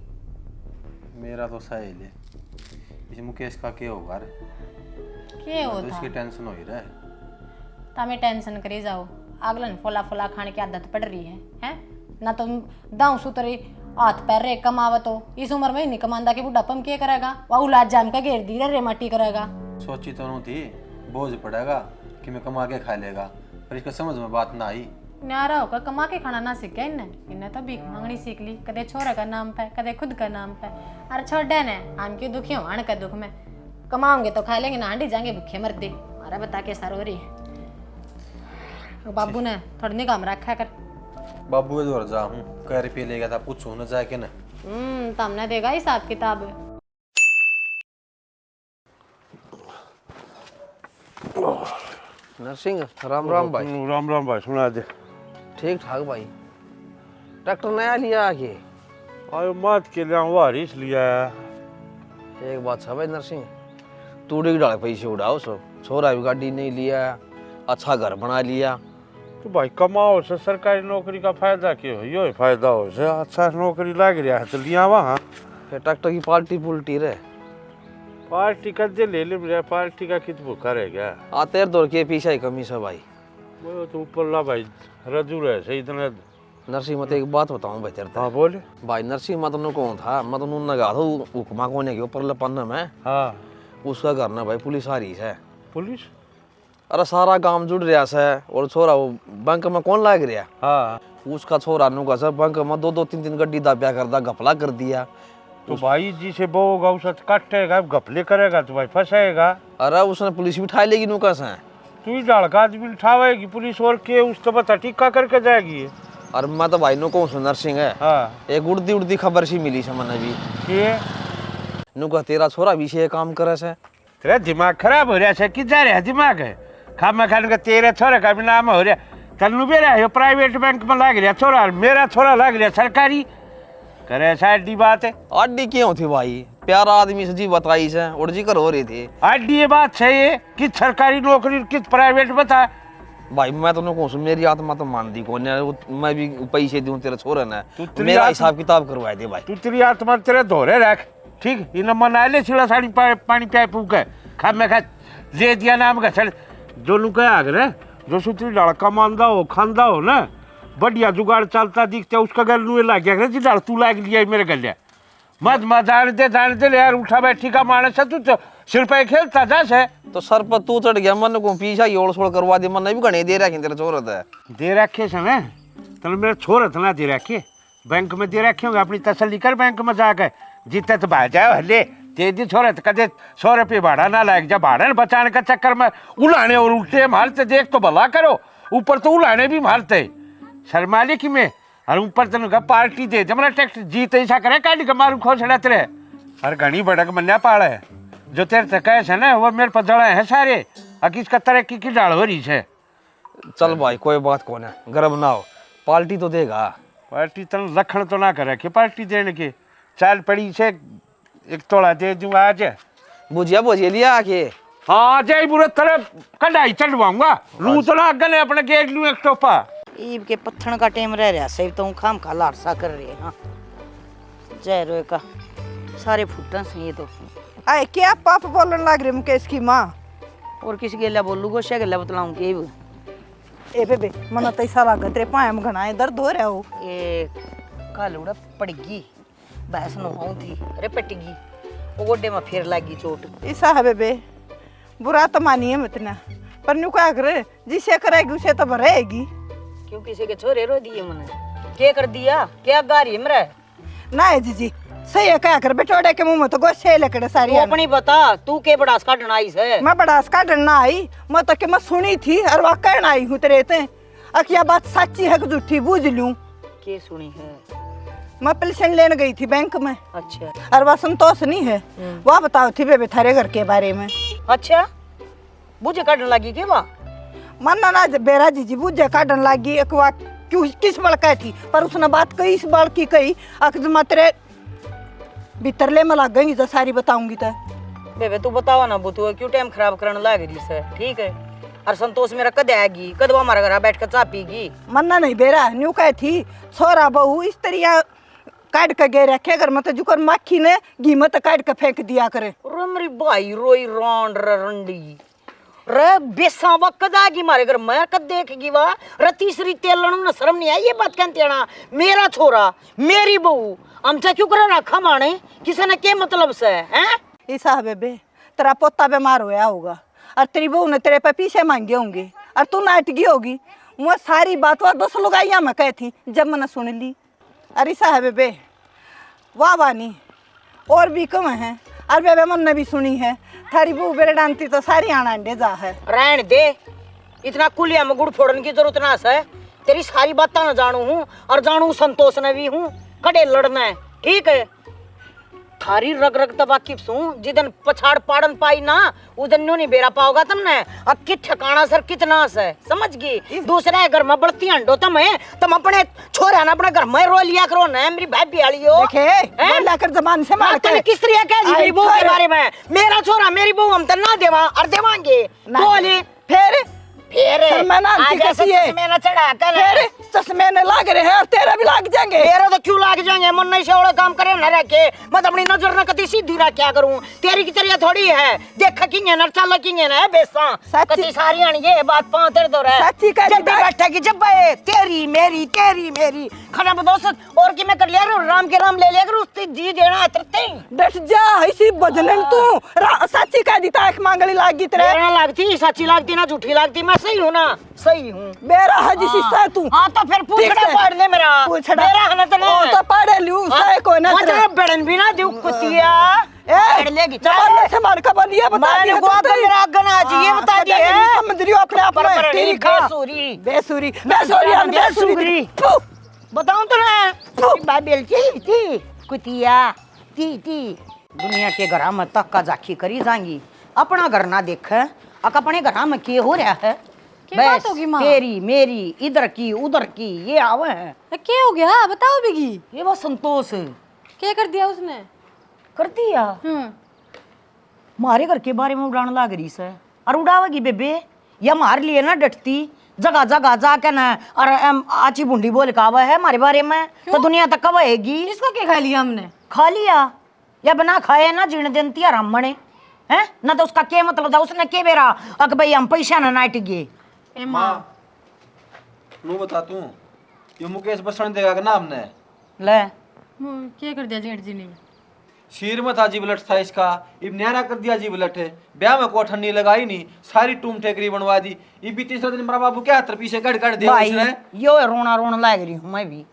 Speaker 4: मेरा तो सही है इस मुकेश का क्या होगा
Speaker 5: क्या होता
Speaker 4: तो इसकी टेंशन हो ही रहा है
Speaker 5: तमें टेंशन करी जाओ अगलन फोला फोला खाने की आदत पड़ रही है हैं ना तुम दाऊ सुतरी हाथ पैर रे कमावत हो इस उम्र में ही नहीं कमांदा कि बुढ़ापा में क्या करेगा वह लाज जाम का घेर दी रे माटी करेगा।
Speaker 4: सोची तो नहीं थी बोझ पड़ेगा कि मैं कमा के खा लेगा पर इसका समझ में बात ना आई।
Speaker 5: न्यारा होकर कमा के खाना ना सीख गया इन्हें तो भीख मांगनी सीख ली कदे छोरा का नाम पे कदे खुद का नाम पे। अरे छोड़ दे ने हम क्यों दुखी हो आण का दुख में कमाओगे तो खा लेंगे ना हांडी जाएंगे भूखे मर दे मारा बता के सर हो रही बाबू ने थोड़ी नहीं काम रखा कर
Speaker 4: बाबू के दौर जा हूँ कह रुपये ले गया था पूछू न जाके ना
Speaker 5: तो हमने देगा हिसाब किताब।
Speaker 6: नरसिंह राम राम भाई।
Speaker 10: राम भाई सुना दे।
Speaker 6: ठीक ठाक भाई। ट्रैक्टर नया लिया आगे
Speaker 10: आयो मात के लिए वारिस लिया।
Speaker 6: एक बात है भाई नरसिंह तू डिग डाले पैसे उड़ाओ सब छोरा भी गाड़ी नहीं लिया अच्छा घर बना लिया
Speaker 10: तो भाई कमाओ से सरकारी नौकरी का फायदा क्यों है यो फायदा हो से अच्छा नौकरी लग रहा है तो लिया वहाँ
Speaker 6: फिर ट्रैक्टर की पार्टी पुलटी रहे
Speaker 10: पार्टी का दे ले ले पार्टी का कित भूखा रह गया
Speaker 6: आते दौड़ के पीछे ही कमी से भाई
Speaker 10: वो तो ऊपर ला भाई रजू रहे से इतना
Speaker 6: नरसिंह मत एक बात बताऊं भाई तेरे
Speaker 10: हाँ बोले।
Speaker 6: भाई नरसिंह मत नु कौन था, मत नु नगा था हुक्मा कोने के ऊपर लपन में।
Speaker 10: हाँ
Speaker 6: उसका घर ना भाई पुलिस आ रही है।
Speaker 10: पुलिस?
Speaker 6: अरे सारा काम जुड़ रहा है और छोरा वो बैंक में कौन लाग रहा।
Speaker 10: हाँ
Speaker 6: उसका छोरा नु का सर बैंक में 2-2 3-3 गड्डी दाबिया कर दा, घपला कर दिया।
Speaker 10: तो भाई जी से बोगा उसे काटेगा, घपले करेगा तो भाई फंसेगा।
Speaker 6: अरे उसने पुलिस भी उठा लेगी नु कैसे।
Speaker 10: तू ही डालका आदमी उठावेगी पुलिस और के उसका बता टिक्का करके जाएगी।
Speaker 6: और मैं तो भाई नु कौन सु नरसिंह है।
Speaker 10: हाँ
Speaker 6: एक उड़ती उड़ती खबर सी मिली से मैंने भी
Speaker 10: ये
Speaker 6: नु का तेरा छोरा भी से काम करे से।
Speaker 10: तेरा दिमाग खराब हो रहा है कि जा रहा है दिमाग है खामा खाने का तेरे छोरे का भी नाम हो रहा तनु भी रहा है प्राइवेट बैंक में लाग रहा छोरा, मेरा छोरा लाग रहा सरकारी करे साडी बात है।
Speaker 6: आडी क्यों थी भाई, प्यारा आदमी से जी बताई से और जी कर हो रही थी।
Speaker 10: आडी ये बात सही है कि सरकारी नौकरी किस प्राइवेट बता।
Speaker 6: भाई मैं तो कहूँ मेरी आत्मा तो मान दी कौन, मैं भी पैसे दूं तेरे छोरे ने,
Speaker 10: तेरी
Speaker 6: मेरा
Speaker 10: आत्मा-
Speaker 6: हिसाब किताब करवाए दे भाई।
Speaker 10: तू तेरी आत्मा तेरे धोरे रख ठीक, इन मना ले छिड़ा साड़ी पानी प्याय फूके खा मैं खा ले दिया नाम का चल जो लुका आगरे जो सुतरी लड़का मानदा हो खांदा हो ना बढ़िया जुगाड़ चलता दिखता उसका गल नुए लाग गया जी डाल तू लाग लिया मेरे गले मत मत जान दे यार उठा बैठी का मानस है तू तो सिर पे खेलता दस है
Speaker 6: तो सर पर तू चढ़ गया, मन को पीछा योड़ सोड़ करवा दे, मन भी घने दे रखे तेरे छोरे है।
Speaker 10: दे रखे से ना तल मेरा छोरा था ना दे रखे बैंक में दे रखे होंगे अपनी तसल्ली कर बैंक में जाकर जीते तो भाग जाओ हले दे दी छोरे तो कदे 100 रुपये भाड़ा ना लायक जा भाड़ा बचाने का चक्कर में उलाने और उल्टे मारते देख तो भला करो ऊपर तो उलाने भी मारते शर्माले की में और ऊपर तेन का पार्टी दे जमरा टैक्स जीत ऐसा करे काली का मारू खोसड़ा तेरे और घनी बड़क मन्या पाड़ा है जो तेरे तक है ना वो मेरे पर जड़ा है सारे अकिस का तरक्की की डाल हो रही है।
Speaker 6: चल भाई कोई बात कौन है, गर्व ना हो, पार्टी तो देगा।
Speaker 10: पार्टी तन लखन तो ना करे कि पार्टी देने के चाल पड़ी से एक तोड़ा दे दूं आज
Speaker 6: बुझिया बुझिया लिया आके।
Speaker 10: हाँ जय बुरे तरह कढ़ाई चढ़वाऊंगा लू तो ना गले अपने गेट लू एक टोपा
Speaker 7: ईब के पत्थन का टेम रह रहा सही तो खाम खा लारसा कर रही है। हाँ जय रोए का सारे फुटन से ये तो
Speaker 2: आए क्या पाप बोलने लग रही मुकेश की माँ
Speaker 7: और किसी गेला बोलू गोशा गेला बतलाऊं के
Speaker 2: ए बेबे मन तो ऐसा लगा तेरे पाए में घना दर्द हो रहा हो।
Speaker 7: ए कालूड़ा पड़गी बहस नहाऊं थी अरे पटगी वो गोडे में फिर लगी चोट।
Speaker 2: ऐसा है बेबे बुरा तो मानिए मत ना पर न्यू क्या करे जिसे करेगी उसे तो भरेगी।
Speaker 7: क्यों किसी के छोरे रो दिए मैंने क्या कर दिया क्या गारी मरे
Speaker 2: ना है जीजी सही है क्या कर बेटोड़े के मुंह में तो गोशे लकड़े सारी
Speaker 7: तू अपनी बता तू के बड़ास का डनाई से।
Speaker 2: मैं बड़ास का डरना आई मैं तो कि मैं सुनी थी और वह कहना आई हूँ तेरे ते अकिया बात सच्ची है कि झूठी बूझ लूं।
Speaker 7: के सुनी है?
Speaker 2: मैं पेंशन लेने गई थी बैंक में।
Speaker 7: अच्छा
Speaker 2: और वह संतोष नहीं है वह बताओ थी बेबे थारे घर के बारे में।
Speaker 7: अच्छा बुझे काटने लगी के बा
Speaker 2: मन ना बेरा जीजी बुझे काटने लगी एक बात क्यों किस बल का थी पर उसने बात कही इस बाल की कही अकदमा तेरे भीतरले में लग गई तो सारी बताऊंगी तो
Speaker 7: बेबे तू बतावा ना बुतू क्यों टाइम खराब करने लग रही से ठीक है। और संतोष मेरा कद आएगी कद वो हमारे घर बैठ कर चा पीगी
Speaker 2: मन्ना नहीं बेरा न्यू कह थी छोरा बहू इस तरह काट के गे रखे घर में तो जुकर माखी ने घी में तो काट के फेंक दिया करे।
Speaker 7: मेरी भाई रोई रोंड रंडी रे बेसावा कद आएगी मारे घर मैं कद देखेगी वाह रे तीसरी तेलणू ना शर्म नहीं आई ये बात कहते ना मेरा छोरा मेरी बहू हमसे क्यों करे रखा माने किसी ने क्या मतलब से हैं।
Speaker 2: ऐसा है बेबे तेरा पोता बीमार होया होगा और तेरी बहू ने तेरे पे पीछे मांगे होंगे और तू नाटकी होगी मैं सारी बात और 2 लुगाइया में कही थी जब मैंने सुन ली। अरे ऐसा है बेबे वाह वानी और भी कम है और बेबे मन ने भी सुनी है थारी बहू बेरे डांती तो सारी आना अंडे जा है
Speaker 7: रहन दे इतना कुलिया में गुड़ फोड़ने की जरूरत ना है तेरी सारी बातें ना जानू हूँ और जानू संतोष ने भी हूँ कड़े लड़ना है ठीक है। थारी रग रग तो वाकिफ सूं जिदन पछाड़ पाड़न पाई ना उदन न्यू नहीं बेरा पाओगा तुमने अब कि ठिकाना सर कितना से समझ गई दूसरे घर में बढ़ती अंडो तुम अपने छोरा ना अपने घर में रो लिया करो ना मेरी भाभी आली हो
Speaker 2: देखे बोला कर जबान से मार
Speaker 7: तने किस तरह कह दी मेरी बहू के बारे में मेरा छोरा मेरी बहू हम तो ना देवा और देवांगे बोले
Speaker 2: फिर
Speaker 7: फिर
Speaker 2: शर्माना
Speaker 7: आज
Speaker 2: आंटी
Speaker 7: ऐसे
Speaker 2: कैसी है?
Speaker 7: चश्मे न चढ़ा कर
Speaker 2: तेरे चश्मे ने लाग रहे हैं और तेरा भी लाग जाएंगे।
Speaker 7: तेरे तो क्यों लाग जाएंगे? मन नहीं से औड़ा काम करे न रखे, मैं अपनी नजर न कती सीधी रख क्या करूं? तेरी की तेरी थोड़ी है, देख किंगे न चल किंगे न बेसा कती सारी आनी ये बात पां तेरे दो रे
Speaker 2: सच्ची कह
Speaker 7: जब भी बैठा की जब बे तेरी मेरी खाना बदोसत और की मैं कर लिया राम के राम ले लिया कर उससे जी देना तरते
Speaker 2: डट जा इसी बजनन तू सच्ची कह दी ताक मांगली लागी तेरे।
Speaker 7: मेरा लगती सच्ची लगती ना झूठी लगती, मैं सही हूं ना? सही हूं।
Speaker 2: मेरा हज शिष्य तू।
Speaker 7: हां तो फिर पूछड़ा पढ़ ले मेरा मेरा है ना तो
Speaker 2: ओ तो पढ़े लियो सही को ना
Speaker 7: तेरे बड़न भी ना दू कुतिया
Speaker 2: ए
Speaker 7: लेगी
Speaker 2: जमाने से मार का बलिया बता
Speaker 7: मैंने
Speaker 2: दिया
Speaker 7: को तो मेरा गना जी ये बता दिए
Speaker 2: समझ रही हो अपने आप में तेरी खा बेसुरी बेसुरी
Speaker 7: बताऊं तो ना बाबेल थी कुतिया ती दुनिया के घर में तक का जाखी करी जाएंगी, अपना घर ना देख अपने घर में के हो रहा है।
Speaker 5: बात होगी माँ?
Speaker 7: तेरी मेरी इधर की उधर की ये आवे है।
Speaker 5: क्या हो गया बताओ बिगी?
Speaker 7: ये वो संतोष
Speaker 5: क्या कर दिया उसने?
Speaker 7: कर दिया मारे घर के बारे में उड़ाने लग रही है और उड़ावेगी बेबे या मार लिए ना डटती जगह जगह जाके ना और आची बुंडी बोल का आवा है हमारे बारे में तो दुनिया तक कहेगी।
Speaker 5: इसको क्या खा लिया हमने?
Speaker 7: खा लिया या बना खाए ना जीण देती आराम मने हैं ना तो उसका क्या मतलब था? उसने के बेरा अक भाई हम पैसा ना नाट गए
Speaker 5: ए माँ
Speaker 4: नू बता तू ये मुकेश बसण देगा का नाम ने
Speaker 7: ले
Speaker 5: क्या कर दिया जेठ जी ने?
Speaker 4: शीर में था जीवलट था इसका, इब न्यारा कर दिया जीवलट है, ब्याह में कोठन नहीं लगाई नहीं, सारी टूम ठेकरी बनवा दी। ये भी तीसरा दिन मेरा बाबू क्या हाथ पीछे गड़ दिया
Speaker 7: भाई
Speaker 4: उसने।
Speaker 7: यो रोना लग रही हूँ मैं भी।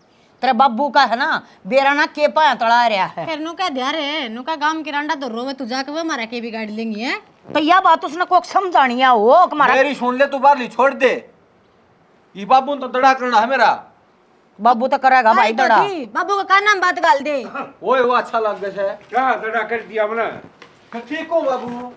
Speaker 7: तेरे बाबू का है ना बेरा ना के पाया तड़ा रहा है।
Speaker 5: फिर नु का ध्यान है नु का गांव की रांडा तो रोवे तू जाके वो मारा के भी गाड़ी लेंगी है।
Speaker 7: तो यह बात उसने को समझानी है वो हमारा
Speaker 4: मेरी सुन ले तू बाहर ली छोड़ दे, ये बाबू तो दड़ा करना है मेरा।
Speaker 7: बाबू तो करेगा भाई दड़ा।
Speaker 5: बाबू का नाम बात गाल दे।
Speaker 4: ओए वो अच्छा लग गया है
Speaker 10: क्या दड़ा कर दिया मैंने?
Speaker 4: ठीक हो बाबू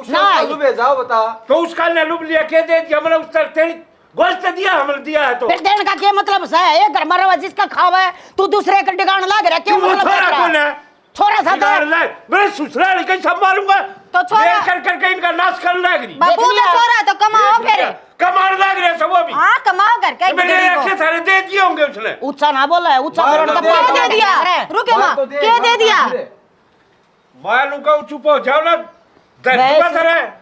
Speaker 7: ना
Speaker 4: लुबे जाओ बता
Speaker 10: तो उसका लुब लिया के दे दिया मैंने, उस तेरी गोश्त दिया हमने दिया है तो
Speaker 7: फिर देने का क्या मतलब है? ये घर मरवा जिसका खावा है तू दूसरे का डिगान लग रहा क्यों? मतलब
Speaker 10: छोरा कौन है?
Speaker 7: छोरा था
Speaker 10: मैं ससुराल के सब मारूंगा
Speaker 5: तो छोरा
Speaker 10: कर इनका नाश कर लग रही।
Speaker 5: बाबू तो छोरा तो कमाओ फिर
Speaker 10: कमाल लग रहे सब अभी।
Speaker 5: हां कमाओ करके
Speaker 10: मैंने रखे सारे दे दिए होंगे उसने।
Speaker 7: ऊंचा ना बोला है ऊंचा बोल तो
Speaker 5: क्या दे दिया? रुके मां क्या दे दिया?
Speaker 10: मालू का चुप हो जाओ ना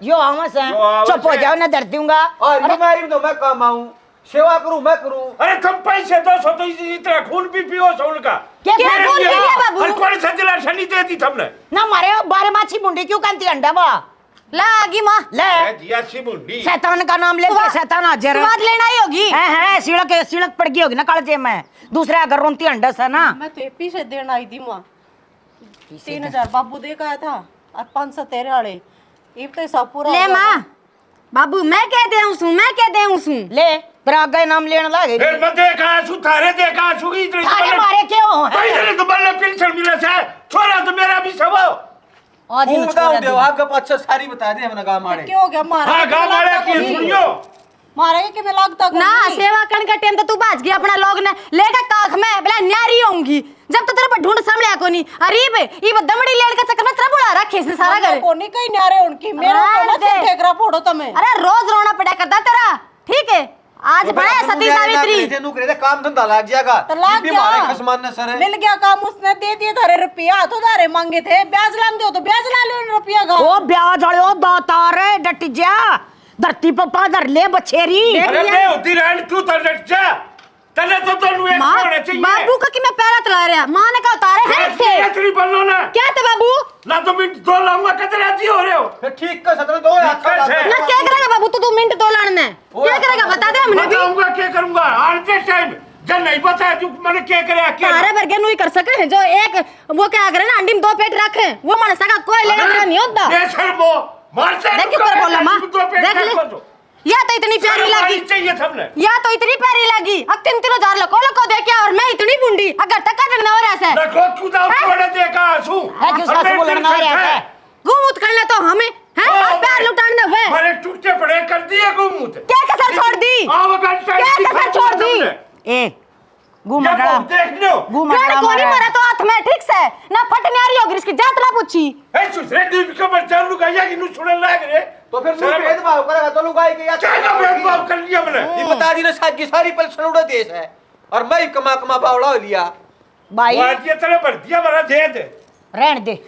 Speaker 7: यो आवाज है चुप हो जाओ ना डर दूंगा।
Speaker 4: और बीमारी में तो मैं कमाऊं सेवा करूं मैं करूं।
Speaker 10: अरे तुम पैसे दो सौ तो इतना खून भी पियो सो उनका
Speaker 7: क्या खून पी लिया
Speaker 5: बाबू?
Speaker 10: और कौन सा दिला शनि दे दी तुमने?
Speaker 7: ना मारे बारे माछी बुंडी क्यों कहती अंडा बा
Speaker 5: लागी मां
Speaker 7: ले
Speaker 10: दिया सी बुंडी
Speaker 7: शैतान का नाम लेके शैतान हाजिर
Speaker 5: स्वाद लेना ही होगी
Speaker 7: है सिड़क पड़ गई होगी ना कालजे में दूसरे अगर रोंती अंडा है ना।
Speaker 8: मैं तो पीछे देना आई थी माँ 3000 बाबू दे गया था और 500 तेरे वाले इब तो सब पूरा
Speaker 5: ले मां बाबू मैं कह दे हूं
Speaker 7: ले फिर आगे नाम लेने लगे
Speaker 10: फिर मैं देखा सु थारे देखा सु की इतनी
Speaker 7: थारे मारे क्यों है?
Speaker 10: पैसे तो बल्ले पेंशन मिले से छोरा तो मेरा भी सब हो।
Speaker 7: आज
Speaker 4: तू बताओ दे आगे अच्छा सारी बता दे हमने गांव मारे
Speaker 8: क्या हो गया मारा
Speaker 10: हां गांव वाले की सुनियो
Speaker 8: मारे के मैं लगता
Speaker 5: ना सेवा करने का टाइम तो तू भाज गया अपना लोग ने लेकर काख में भला न्यारी होंगी जब तो तेरे पर ढूंढ संभलिया कोनी अरे ये दमड़ी लेड़ का चक्कर में तेरा बुला रखे इसने सारा घर
Speaker 8: को नहीं कहीं न्यारे उनकी मेरा तो ना ठेकरा फोड़ो तुम्हें।
Speaker 5: अरे रोज रोना पड़ा करता तेरा ठीक है आज बड़ा सती सावित्री
Speaker 4: थे नु करे काम धंधा लग जाएगा।
Speaker 8: तो लाग
Speaker 4: भी
Speaker 8: गया
Speaker 4: मारे खसमान ने सर है
Speaker 8: मिल गया काम उसने दे दिए थारे रुपया तो धारे मांगे थे ब्याज लान दो तो ब्याज ला लो रुपया का
Speaker 7: ओ ब्याज वाले ओ दातार डट जा धरती पर पादर ले बछेरी।
Speaker 10: अरे मैं होती रहन तू तो डट जा तने तो तनु एक होना चाहिए।
Speaker 5: बाबू का कि मैं पैरा तला रहा मां ने कहा उतारे है से
Speaker 10: इतनी बनो ना
Speaker 5: क्या थे बाबू
Speaker 10: ना तो मिनट दो लाऊंगा कितने आती हो रहे हो?
Speaker 4: फिर ठीक का सत्र दो यार
Speaker 5: ना क्या करेगा बाबू तू 2 मिनट तो लाने क्या करेगा बता दे हमने भी
Speaker 10: बताऊंगा क्या करूंगा आज के टाइम जब नहीं पता है तू मैंने क्या करे क्या
Speaker 5: अरे बरगे नु ही कर सके हैं जो एक वो क्या करे ना अंडी में 2 पेट रखे वो मन सका कोई लेना देना नहीं होता।
Speaker 10: ये शर्मो मारते
Speaker 5: देख क्यों कर बोला मां देख ले या तो इतनी प्यारी लगी
Speaker 10: चाहिए सबने
Speaker 5: या तो इतनी प्यारी लगी अब 3-3 हजार को दे के और मैं इतनी बुंडी अगर तक कटना हो रहा है
Speaker 10: देखो तू तो बड़ा देखा आंसू
Speaker 7: है क्यों सासू बोलना हो रहा है
Speaker 5: घूमूत करना तो हमें हैं और पैर लुटाने हुए
Speaker 10: मारे टूटे पड़े कर दिए घूमूत
Speaker 5: क्या कसर छोड़ दी क्या कसर छोड़ दी
Speaker 7: ए घूमा
Speaker 10: देख लो
Speaker 7: घूमा
Speaker 5: कोनी मारा तो हाथ में ठीक से ना फटने आ रही होगी इसकी जात ना पूछी
Speaker 10: ए सुसरे दीप का बच्चा लुगाया कि नु सुनने लाग रे
Speaker 4: तो फिर तू भेदभाव करेगा तो लुगाई के या
Speaker 10: क्या भेदभाव कर लिया मैंने
Speaker 4: ये बता दी ना साहब की सारी पेंशन उड़ा देश है और मैं ही कमा कमा बावड़ा हो लिया
Speaker 7: भाई
Speaker 10: वो आज ये तरह भर दिया मेरा दे दे
Speaker 7: रहने दे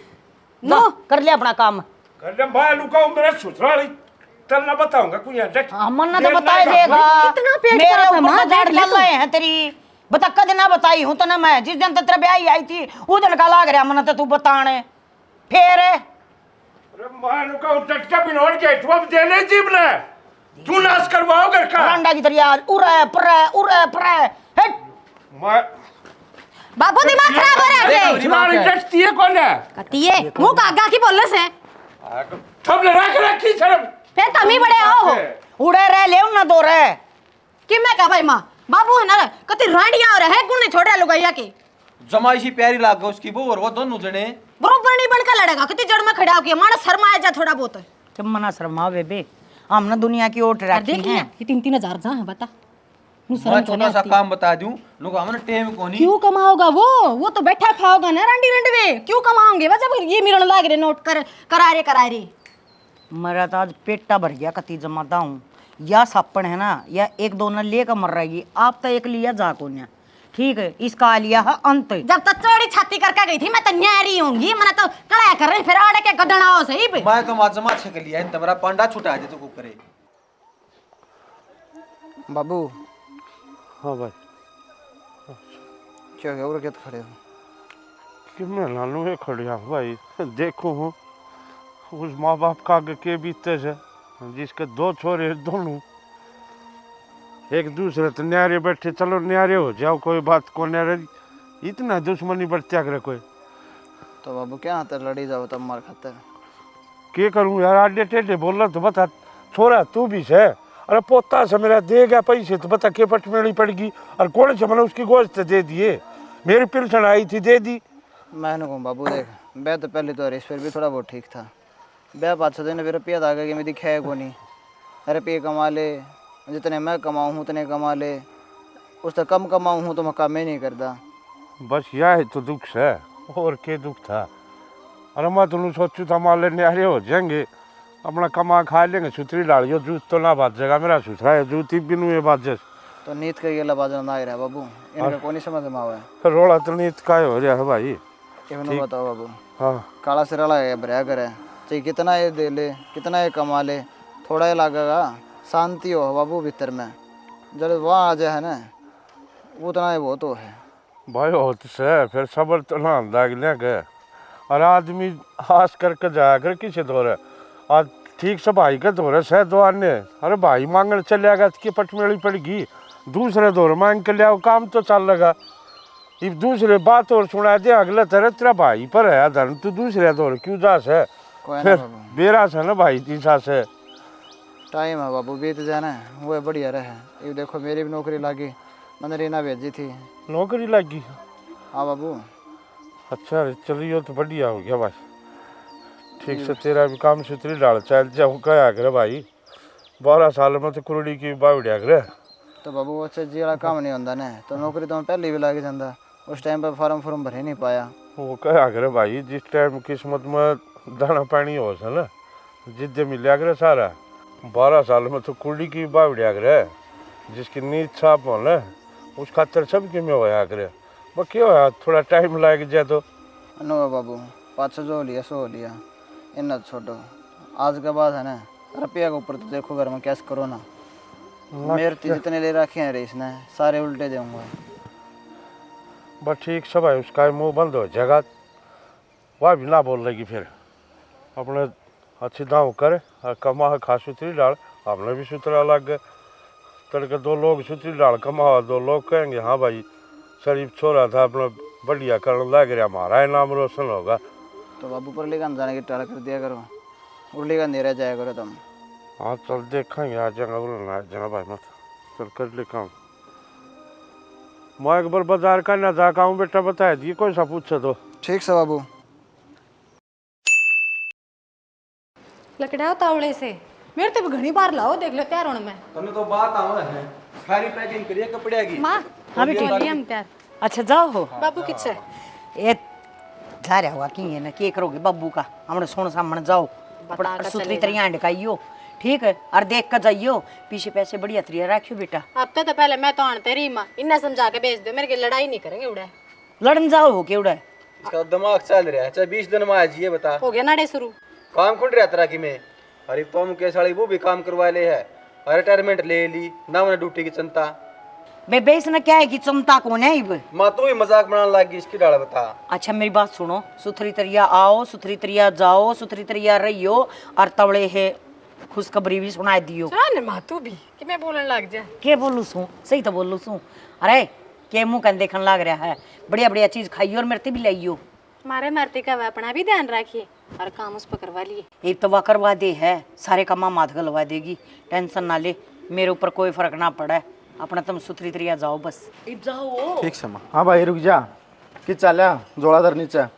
Speaker 7: नो कर ले अपना काम
Speaker 10: कर ले मैं लुकाऊं मेरा सुसरा चल ना बताऊंगा कोई है
Speaker 7: हमन ना तो बताए देगा
Speaker 5: कितना पेट
Speaker 7: मेरे
Speaker 5: खराब है,
Speaker 7: ऊपर
Speaker 5: माँ,
Speaker 7: तो दाढ़
Speaker 5: देख ले
Speaker 7: चल रहे हैं तेरी बता कद ना बताई हूं तो ना मैं जिस दिन तेरे ब्याह आई थी उस दिन का लाग रहा मन तो तू बताने फिर
Speaker 10: अरे मैं लुकाऊं टटका बिनोड़ के तू अब दे ले जीव ने तू नाश करवाओ घर का
Speaker 7: रंडा की तरिया उरे परे हट
Speaker 10: मैं
Speaker 5: बाबू दिमाग खराब हो रहा है
Speaker 10: तुम्हारी डटती है कौन है
Speaker 5: कती है मुंह का आगा की बोलने से
Speaker 10: सब ले रख रखी शर्म
Speaker 5: फिर तुम ही बड़े हो
Speaker 7: उड़े रह ले ना दो रे
Speaker 5: कि मैं कहा भाई माँ बाबू है ना कति रांडिया और है गुण छोड़ रहा लुगाइया के
Speaker 4: जमाइशी प्यारी लाग गई उसकी वो और वो दोनों जने
Speaker 5: बरोबर नहीं बनकर लड़ेगा कितनी जड़ में खड़ा होके माना शर्मा जा थोड़ा बहुत
Speaker 7: तुम मना शर्मा बेबे हम ना दुनिया की ओट रखी
Speaker 5: देख
Speaker 7: हैं
Speaker 5: ये 3-3 हजार है बता
Speaker 4: मैं छोटा सा काम बता दूं लोग हमने टेम कोनी
Speaker 5: क्यों कमाओगा वो तो बैठा खाओगा ना रंडी रंडवे क्यों कमाओगे वह जब ये मिलन लाग रहे नोट कर करा रे
Speaker 7: मेरा तो आज पेटा भर गया कति जमाता हूँ या सापन है ना या एक दो न लेकर मर रहेगी आप तो एक लिया जा को ठीक है इसका लिया है अंत
Speaker 5: जब तक चोरी छाती करके गई थी मैं तो न्यारी होंगी मैंने तो कड़ा कर रही फिर आड़े के गड्ढनाओ सही पे
Speaker 4: मैं तो माजमा छक लिया इन तमरा पांडा छुटा दे तो को करे
Speaker 9: बाबू
Speaker 10: हाँ भाई
Speaker 9: क्या हो रहा खड़े हो
Speaker 10: कि मैं लालू है खड़िया भाई देखो हूँ उस माँ बाप का आगे के बीते से जिसके 2 छोरे दोनों एक दूसरे तो न्यारे बैठे चलो न्यारे हो जाओ कोई बात को न्यारे इतना दुश्मनी बढ़तिया करे कोई
Speaker 9: तो बाबू क्या आता लड़ी जाओ तब मार खाते
Speaker 10: के करूँ यार आडे टेढ़े बोल रहा तो बता छोरा तू भी से अरे पोता से मेरा दे गया पैसे तो बता के पट मेड़ी पड़गी और कौन से मैंने उसकी गोश्त दे दिए मेरी पेंशन आई थी दे दी
Speaker 9: मैंने कहूँ बाबू देख ब्याह तो पहले तो रेस फिर भी थोड़ा बहुत ठीक था ब्याह 5-6 दिन फिर रुपया था कि मैं दिखाया को नहीं अरे रुपये कमा ले जितने मैं कमाऊँ हूँ उतने कमा ले उस तक कम कमाऊँ हूँ तो मैं काम ही नहीं करता
Speaker 10: बस यह तो दुख है और के दुख था अरे मैं तुम सोचू था मान लेने अरे हो जाएंगे अपना कमा खा लेंगे सुथरी डाल जो जूत तो ना बात जाएगा मेरा सुथरा है जूती बिनू ये बात जैसे
Speaker 9: तो नीत का ये लबाजा ना आ रहा है बाबू इनका कौन समझ में आवा है
Speaker 10: रोड़ा तो नीत का हो रहा है भाई
Speaker 9: इन्होंने बताओ बाबू
Speaker 10: हाँ
Speaker 9: काला सिराला है भरा कर है चाहे कितना ये दे ले कितना ये कमा ले थोड़ा ही लगेगा शांति हो बाबू भीतर में जब वहाँ आ जाए ना उतना ही वो तो है
Speaker 10: भाई होत से फिर सबर तो ना दाग ले गए और आदमी हास करके जाया कर किसे दौरे आज ठीक से भाई का दौरे सह दो आने अरे भाई मांगने चले गया कि पटमेड़ी पड़गी दूसरे दौर मांग के लिया काम तो चल लगा ये दूसरे बात और सुना दे अगले तरह तेरा भाई पर है धन तू दूसरे दौर क्यों जा से फिर बेरा से ना भाई तीसा से
Speaker 9: टाइम है बाबू बीत जाना वो बढ़िया रहे ये देखो मेरी भी नौकरी लगी मैंने रीना भेजी थी
Speaker 10: नौकरी लगी
Speaker 9: हाँ बाबू
Speaker 10: अच्छा चलिए तो बढ़िया हो गया भाई ठीक से तेरा भी काम सुथरी डाल चल जाओ क्या करे भाई 12 साल में तो कुरड़ी की बावड़िया करे
Speaker 9: तो बाबू वो अच्छा जी वाला काम नहीं होता ना तो नौकरी तो मैं पहले भी लग जाता उस टाइम पर फॉर्म भर ही नहीं पाया
Speaker 10: वो क्या करे भाई जिस टाइम किस्मत में दाना पानी हो सा ना जिद्दे मिलिया करे सारा 12 साल में तो कुरड़ी की बावड़िया करे जिसकी नींद साफ हो ना उस खातर सब के में होया करे वो क्यों है थोड़ा टाइम लग जाए तो
Speaker 9: नो बाबू 500 जो लिया सो लिया इतना छोटो आज के बाद है ना रुपया के ऊपर तो देखो घर में कैसे करो ना मेरे जितने ले रखे हैं रेस ने सारे उल्टे दूंगा
Speaker 10: बस ठीक सब है उसका मुंह बंद हो जाएगा वह भी ना बोल रही फिर अपने अच्छी दाव करे और कमा खा सुथरी डाल हमने भी सुथरा लग गए तड़के 2 लोग सुथरी डाल कमा 2 लोग कहेंगे हाँ भाई शरीफ छोरा था अपना बढ़िया करने लग रहा हमारा नाम रोशन होगा
Speaker 9: तो बाबू पर लेकर जाने की टाल कर दिया करो उर्ली का नहीं रह जाया करो तुम
Speaker 10: हाँ चल देखेंगे आ जाएगा बोलना आ जाएगा भाई मत चल कर ले काम मैं एक बार बाजार का ना जा हूँ बेटा बताया दिए कोई सा पूछे तो
Speaker 9: ठीक से बाबू
Speaker 5: लकड़ाओ तावड़े से मेरे तो भी घनी बार लाओ देख लो तैयार होने में
Speaker 4: तने तो बात आवा है सारी पैकिंग करिए कपड़े की
Speaker 5: माँ हाँ बेटी हम तैयार
Speaker 7: अच्छा जाओ हो
Speaker 5: बाबू किस
Speaker 7: ये जा रहा हुआ कि ना के करोगे बब्बू का हमने सोन सामने जाओ अपना सुथरी तरिया अंडकाइयो ठीक है और देख कर जाइयो पीछे पैसे बढ़िया तरिया रखियो बेटा।
Speaker 5: अब तो पहले मैं तो आनते रही माँ इन्ना समझा के भेज दो मेरे के लड़ाई नहीं करेंगे उड़ा
Speaker 7: लड़न जाओ हो के उड़ा
Speaker 4: इसका दिमाग चल रहा है। चाहे 20 दिन में आज ये बता
Speaker 5: हो गया नाड़े शुरू
Speaker 4: काम खुल रहा तरह की में। अरे तुम के साड़ी वो भी काम करवा ले है और रिटायरमेंट ले ली ना मैंने ड्यूटी की चिंता
Speaker 7: बेबे इसने क्या है कि चमता कौन है इब
Speaker 4: माँ तू ही मजाक बनाने लगी इसकी डाल बता।
Speaker 7: अच्छा मेरी बात सुनो सुथरी तरिया आओ सुथरी तरिया जाओ सुथरी तरिया रहियो और तवड़े है खुशखबरी भी सुना दियो।
Speaker 5: सुना माँ तू भी कि मैं बोलने लग जा
Speaker 7: के बोलू सू सही तो बोलू सू अरे के मुंह कन देखने लग रहा है बढ़िया बढ़िया चीज खाइयो और मरते भी लाइयो।
Speaker 5: हमारे मरते का अपना भी ध्यान रखिए और काम उस पर करवा लिए
Speaker 7: एक तो वह करवा दे है सारे काम माथ गलवा देगी टेंशन ना ले मेरे ऊपर कोई फर्क ना पड़ा अपना तुम सुथरी तरिया जाओ बस जाओ।
Speaker 9: ठीक समा हाँ भाई रुक जा कि चाल्या जोड़ाधर नीचा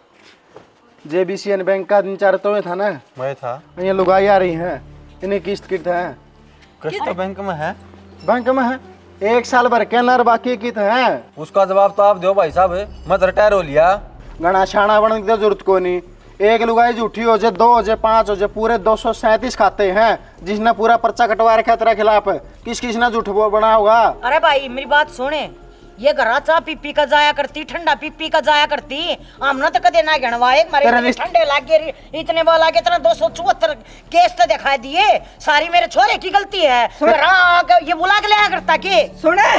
Speaker 9: JBCN बैंक का दिन चार तो था ना
Speaker 4: मैं था
Speaker 9: ये लुगाई आ रही हैं इन्हें किस्त कित है
Speaker 4: किस्त तो बैंक में है
Speaker 9: एक साल भर के नर बाकी कित है
Speaker 4: उसका जवाब तो आप दो भाई साहब मत रिटायर हो लिया
Speaker 9: गणा छाना बनने की जरूरत को नहीं एक लुगाई झूठी हो जाए 2 हो जाए 5 हो जाए पूरे 237 खाते हैं जिसने पूरा पर्चा कटवा रखा तेरा खिलाफ किस किस ने झूठ बना होगा।
Speaker 7: अरे भाई मेरी बात सुने ये घरा चा पी का जाया करती ठंडा पी का जाया करती हमने तो कदे ना गणवाए मारे ठंडे लागे इतने वाला के इतना 274 केस तो दिखा दिए सारी मेरे छोरे की गलती है ये बुला के लिया करता के
Speaker 2: सुने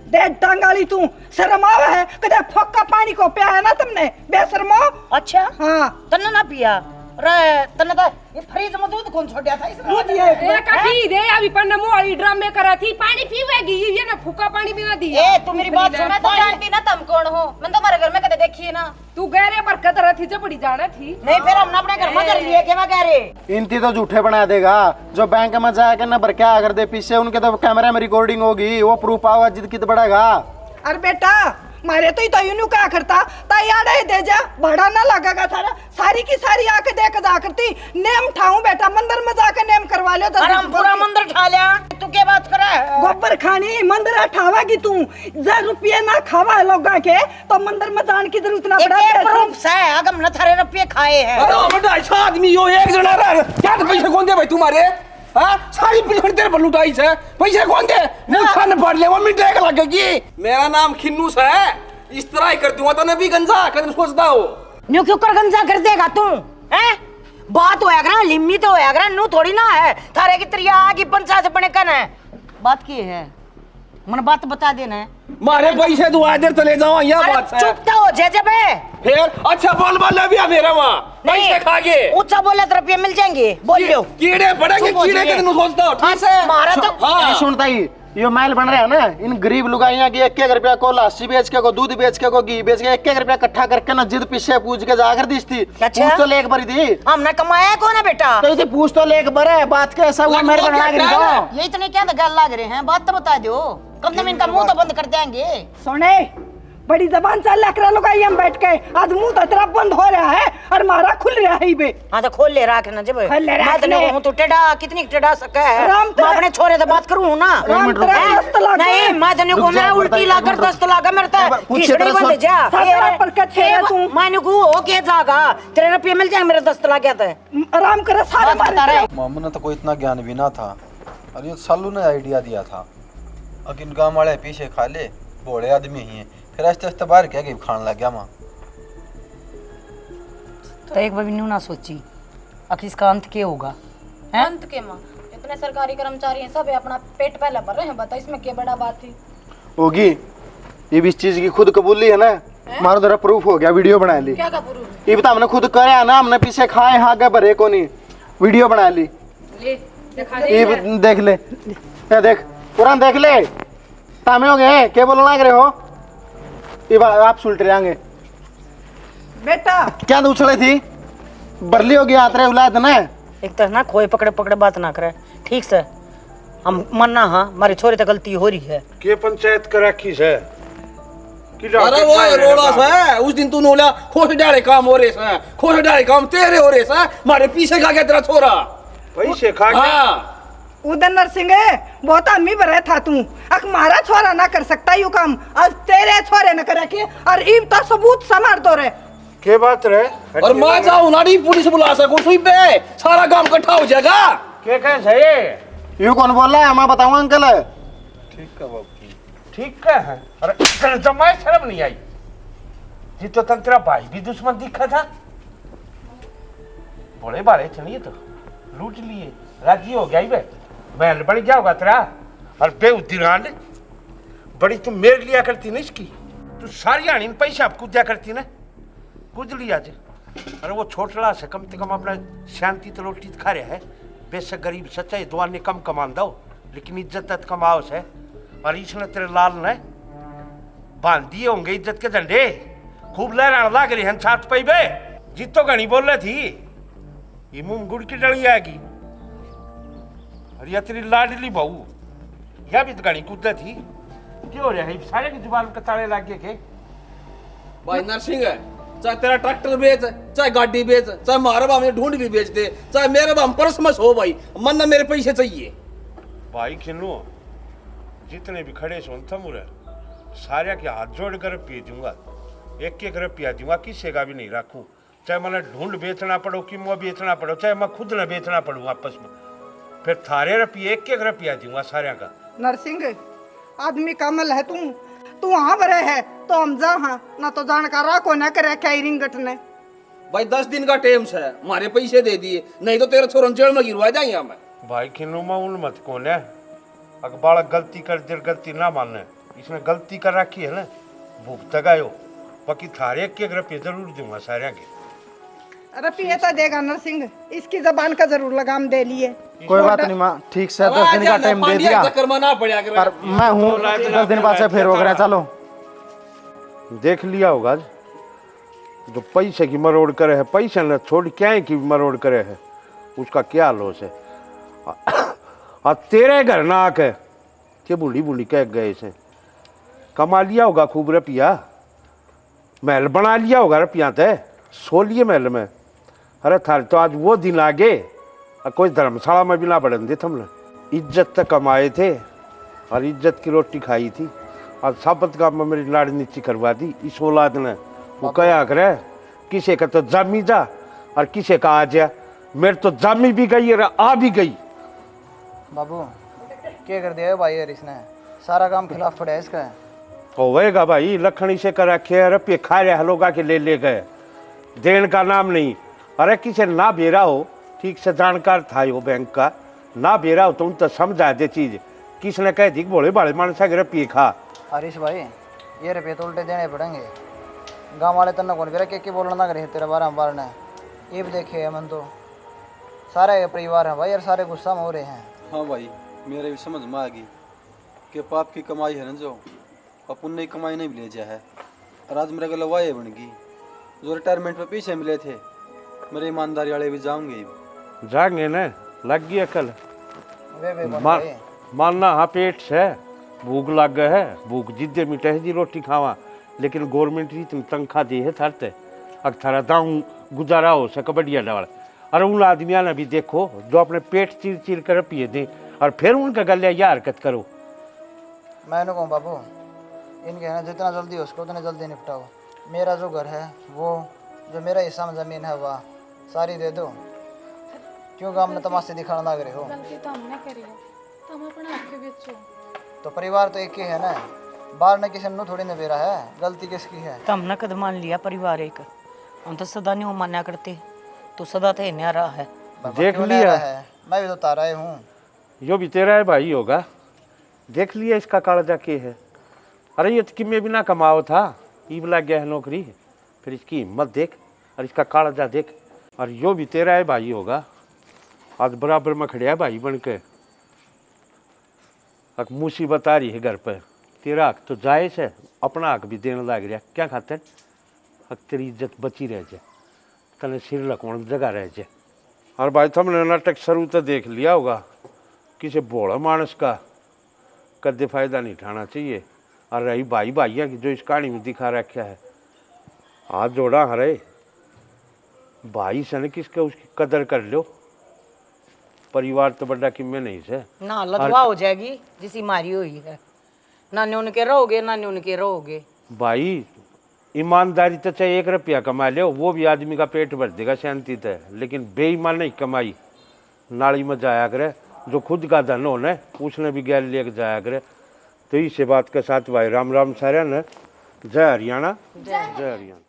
Speaker 2: डेढ़ टांगाली तू शर्म आवा है कदे फोका पानी को पिया है ना तुमने बेशर्मो।
Speaker 7: अच्छा
Speaker 2: हाँ
Speaker 7: तन्ने ना पिया रे तन्ने तो ये फ्रिज में दूध कौन छोड़ दिया था इसने
Speaker 2: दूध ये
Speaker 3: ए कभी दे अभी पन्ने मोड़ी ड्रामे करा थी पानी पीवेगी ये ना फूका पानी पीवा दी
Speaker 7: ए तू मेरी बात सुन
Speaker 5: मैं तो जानती ना तुम कौन हो मैं तो हमारे घर में कदे देखी है ना
Speaker 3: तू गहरे बरकत रही थी बड़ी जाना थी
Speaker 7: नहीं फिर हमने अपने घर में कर लिए के मैं कह रहे
Speaker 9: इनती तो झूठे बना देगा जो बैंक में जाके ना भर क्या कर दे पीछे उनके तो कैमरे में रिकॉर्डिंग होगी वो प्रूफ आवा जिद कित बढ़ेगा।
Speaker 2: अरे बेटा मारे तो यूं क्या करता यार दे जा भाड़ा ना लगेगा थारा सारी की सारी आके देख जा करती नेम ठाऊं बेटा मंदिर में जाके नेम करवा लियो तो
Speaker 7: हम पूरा मंदिर ठा लिया तू क्या बात करे
Speaker 2: गोबर खानी मंदिर ठावागी तू जा रुपये ना खावा लोगा के तो मंदिर में जाने की जरूरत ना पड़ा
Speaker 7: एक प्रूफ से अगर हमने थारे रुपये खाए हैं।
Speaker 6: अरे बेटा ऐसा आदमी हो एक जना रहा क्या तो पैसे कौन दे भाई तुम्हारे हाँ सारी पिछड़ तेरे पर लुटाई से पैसे कौन दे मुझे न पढ़ ले वो मिनट एक लगेगी। मेरा नाम खिन्नूस है इस तरह ही कर दूंगा तो ने भी गंजा कर सोचता हो
Speaker 7: न्यू क्यों कर गंजा कर देगा तू हैं बात होया करा लिम्मी तो होया करा नू थोड़ी ना है थारे की तरिया की पंचायत बने कन है बात की है मन बात बता देना है
Speaker 6: मारे पैसे तू आधे चले जाओ यहाँ बात है
Speaker 7: चुप तो हो जे बे
Speaker 6: फिर अच्छा बोल बोल भी मेरा वहाँ पैसे खा के
Speaker 7: ऊंचा बोले तो रुपये मिल जाएंगे बोल लो
Speaker 6: कीड़े पड़ेंगे कीड़े के दिन सोचता हो ठीक है
Speaker 7: मारा तो
Speaker 6: हाँ
Speaker 9: सुनता ही ये महल बन रहा है ना इन गरीब लुगाइयां की 1 रुपया को लस्सी बेच के को दूध बेच के को घी बेच के 1 रुपया इकट्ठा करके ना जिद पीछे पूछ के जाकर दी थी पूछ तो लेक भरी थी
Speaker 7: हमने कमाया कौन है बेटा
Speaker 9: तो इसे पूछ तो लेक भरे बात के ऐसा हुआ मेरे बना के
Speaker 7: ये इतने क्या गल लग रहे हैं बात तो बता दो कम से कम इनका मुंह तो बंद कर देंगे।
Speaker 2: सुने बड़ी जबान से लकड़ा लगाई हम बैठ के आज मुंह तो तेरा बंद हो रहा है और मारा खुल रहा है बे
Speaker 7: हाँ तो खोल ले रख ना जब मैं तो हूं तो टेढ़ा कितनी टेढ़ा सका है
Speaker 2: राम
Speaker 7: मैं अपने छोरे से बात करूं ना नहीं मैं तो को मेरा उल्टी लाकर दस्त लागा मेरे तो खिचड़ी बंद जा
Speaker 2: पर का छेड़ा तू
Speaker 7: मैंने को ओके जागा तेरे रुपये मिल जाए मेरे दस्त ला गया था
Speaker 2: आराम कर सारे
Speaker 7: बता रहे
Speaker 4: मामू ने तो कोई इतना ज्ञान भी ना था और ये सालू ने आइडिया दिया था अकिन गाँव वाले पीछे खा ले भोले आदमी ही है फिर आस्ते आस्ते बाहर क्या खाने लग गया माँ
Speaker 7: तो एक बार ना सोची आखिर इसका अंत क्या होगा
Speaker 5: अंत के माँ इतने सरकारी कर्मचारी हैं सब अपना पेट पहले भर रहे हैं बता इसमें क्या बड़ा बात थी
Speaker 9: होगी ये भी इस चीज की खुद कबूली है ना हमारा जरा प्रूफ हो गया वीडियो बना ली
Speaker 5: क्या का प्रूफ
Speaker 9: ये बता हमने खुद करे ना हमने पीछे खाए हाँ के भरे को नहीं वीडियो बना ली ये देख ले ये देख पूरा देख ले तामे हो गए क्या बोलना लग रहे हो ये आप सुलट रहे
Speaker 2: बेटा
Speaker 9: क्या उछले थी बरली होगी आतरे उलाद ना
Speaker 7: एक तो ना खोए पकड़े पकड़े बात ना करे ठीक से हम मन्ना हाँ हमारे छोरे तो गलती हो रही है
Speaker 10: के पंचायत कर रखी है
Speaker 6: अरे वो रोड़ा सा उस दिन तू नोला खोस डाले काम हो रहे सा खोस डाले काम तेरे हो रहे सा मारे पीछे खा गया तेरा छोरा
Speaker 10: पैसे खा के
Speaker 6: हाँ
Speaker 2: उधर नरसिंह बहुत आदमी भरे था तू अक मारा छोरा ना कर सकता यू काम आज तेरे छोरे न करे के और इब तो सबूत समार दो रे
Speaker 10: के बात रहे?
Speaker 6: और मैं जाऊं ना नहीं पुलिस बुला सकूं सुई पे सारा काम इकट्ठा हो जाएगा।
Speaker 10: के कैसे ये?
Speaker 9: यूं कौन बोल रहा है? मैं बताऊंगा अंकल।
Speaker 10: ठीक है बाबू जी, ठीक है। अरे तेरे जमाई शर्म नहीं आई? जी तो तेरा भाई भी दुश्मन दिखा था। बड़े बाड़े चलिए तो लूट लिए, राजी हो गया ही वे। महल बन गया होगा तेरा। और बेउद्दीरान बड़ी तुम मेरे लिया करती ना इसकी, तू सारी आनी पैसा कूदा करती ना, कूद लिया आज। अरे वो छोटला से कम से कम अपना शांति तो रोटी खा रहा है। बेशक गरीब सच्चाई दुआ ने कम कमान दो, लेकिन इज्जत कमाओ से। और इसने तेरे लाल ने बांध दिए होंगे इज्जत के झंडे, खूब लहराने लाग रही हैं छात पे बे। जीतो घनी बोल रही थी ये मूंग गुड़ की डली आएगी। और यह तेरी लाडली बहू यह भी तो घनी कूदे थी। क्यों रहे है सारे की जुबान के ताले लाग गए के?
Speaker 6: भाई नरसिंह है, चाहे तेरा ट्रैक्टर बेच, चाहे गाड़ी बेच, चाहे मारे बाम ढूंढ भी बेच दे, चाहे मेरे बाम परस मस हो भाई, मन ना मेरे पैसे चाहिए।
Speaker 10: भाई खिन्नू जितने भी खड़े सोन था मुरे सारे के हाथ जोड़ कर पिए दूंगा, एक एक रुपया दूंगा, किसी का भी नहीं रखूं। चाहे मैंने ढूंढ बेचना पड़ो कि मुँह बेचना पड़ो, चाहे मैं खुद न बेचना पड़ू आपस में, फिर थारे रुपये एक एक रुपया दूंगा सारे का।
Speaker 2: नरसिंह आदमी कमल है तू वहाँ बरे है तो हम जा हाँ ना तो जानकार को ना करे क्या रिंगट ने।
Speaker 6: भाई 10 दिन का टाइम है, हमारे पैसे दे दिए, नहीं तो तेरे छोरन जेल में गिरवा जाएंगे हमें।
Speaker 10: भाई खिन्नू मैं उन मत कौन है, अगर बालक गलती कर दे गलती ना मानने, इसने गलती कर रखी है ना, भूख तगायो। बाकी थारे एक रुपये जरूर दूंगा सारे के।
Speaker 2: रुपये तो देगा नरसिंह, इसकी जबान का जरूर लगाम दे लिए।
Speaker 9: कोई बात नहीं माँ, ठीक से 10 दिन का टाइम दे दिया। और मैं हूँ 10 दिन बाद से फिर हो गया। चलो
Speaker 10: देख लिया होगा जो पैसे की मरोड़ करे है, पैसे न छोड़ क्या की मरोड़ करे है, उसका क्या लॉस है। और तेरे घर ना आके के बूढ़ी बूढ़ी कह गए से कमा लिया होगा खूब रुपया, महल बना लिया होगा रुपया ते सो लिए महल में। अरे थारे तो आज वो दिन आ गए और कोई धर्मशाला में भी ना बढ़न दे तुमने। इज्जत तक कमाए थे और इज्जत की रोटी खाई थी, और साबत का में मेरी लाड़ नीची करवा दी इस औलाद ने। वो क्या करे, किसी का तो जामी जा और किसी का आ जा। मेरे तो जामी भी गई और आ भी गई।
Speaker 9: बाबू क्या कर दिया है भाई यार, इसने सारा काम खिलाफ पड़ा है इसका।
Speaker 10: होएगा भाई, लखनी से कर रखे रुपये खा रहे लोग आके ले गए, देन का नाम नहीं। अरे किसी ना बेरा हो, ठीक से जानकार था वो बैंक का, ना बेरा हो तो उन तो समझा दे चीज। किसने कह दी बोले बाड़े मानस के रुपये खा।
Speaker 9: हरीश भाई ये रुपये तो उल्टे देने पड़ेंगे। गांव वाले तन्ना कौन बेरा के बोलना ना करे तेरे बारे में बार ने। ये भी देखे है मन तो सारे परिवार है भाई यार, सारे गुस्सा में हो रहे हैं।
Speaker 4: हाँ भाई मेरे भी समझ में आ गई कि पाप की कमाई है ना जो अपन ने कमाई नहीं ले जा है। और आज मेरे को वाये बन गई जो रिटायरमेंट में पीछे मिले थे, मेरे ईमानदारी वाले भी
Speaker 10: जाएंगे ना, लग गई अकल। मानना हाँ पेट से भूख लग गए है, भूख जिद्दे मिटे है जी रोटी खावा, लेकिन गवर्नमेंट ही तुम तनख्वाह दी है थारते अगर थारा दाऊ गुजारा हो सके बढ़िया डाल। अरे उन आदमिया ने भी देखो जो अपने पेट चीर चीर कर पिए दें और फिर उनका गले यह हरकत करो।
Speaker 9: मैं कहूँ बाबू इनके है ना जितना जल्दी हो उसको उतना जल्दी निपटाओ। मेरा जो घर है वो जो मेरा हिस्सा में ज़मीन है वह सारी दे दो। क्यों गाँव में तमाशे दिखाना लग रहे हो?
Speaker 5: गलती तो हमने करी है तो हम अपने हक के बेचो।
Speaker 9: तो परिवार तो एक ही है ना, बाहर न किसी ने थोड़ी न बेरा है, गलती किसकी है?
Speaker 7: तो हमने कदम मान लिया परिवार एक, हम तो सदा नहीं मान्या करते, तो सदा तो न्या रहा है।
Speaker 10: देख लिया
Speaker 9: है, मैं भी तो तारा हूँ।
Speaker 10: यो भी तेरा है भाई होगा, देख लिया इसका कागजा के है। अरे ये तो किमे भी ना कमाओ था, ईब लग गया है नौकरी, फिर इसकी हिम्मत देख और इसका कागजा देख। और यो भी तेरा है भाई होगा, आज बराबर में खड़िया भाई बन के। अब मुसीबत आ रही है घर पर, तेरा हक तो जायज है, अपना हक भी देने लग रहा। क्या खातिर? हक तेरी इज्जत बची रह जाए, तने सिर लकवाने जगह रह जाए। और भाई तुमने नाटक शुरू तो देख लिया होगा, किसी भोला मानस का कदे फायदा नहीं उठाना चाहिए। और रही भाई भाइया की जो इस कहानी में दिखा रखा है, हाथ जोड़ा हरे भाई सन किसके उसकी कदर कर लो। परिवार तो बड़ा किम्मे नहीं से
Speaker 7: ना लदवा हो जाएगी जिसी मारी हुई है, ना ने उनके रहोगे ना ने उनके रहोगे।
Speaker 10: भाई ईमानदारी तो चाहे 1 रुपया कमा ले, वो भी आदमी का पेट भर देगा शांति से, लेकिन बेईमान नहीं कमाई नाली में जाया करे। जो खुद का धन हो न उसने भी गैल लेके जाया करे। तो इस बात के साथ भाई राम राम सारे न। जय हरियाणा, जय हरियाणा।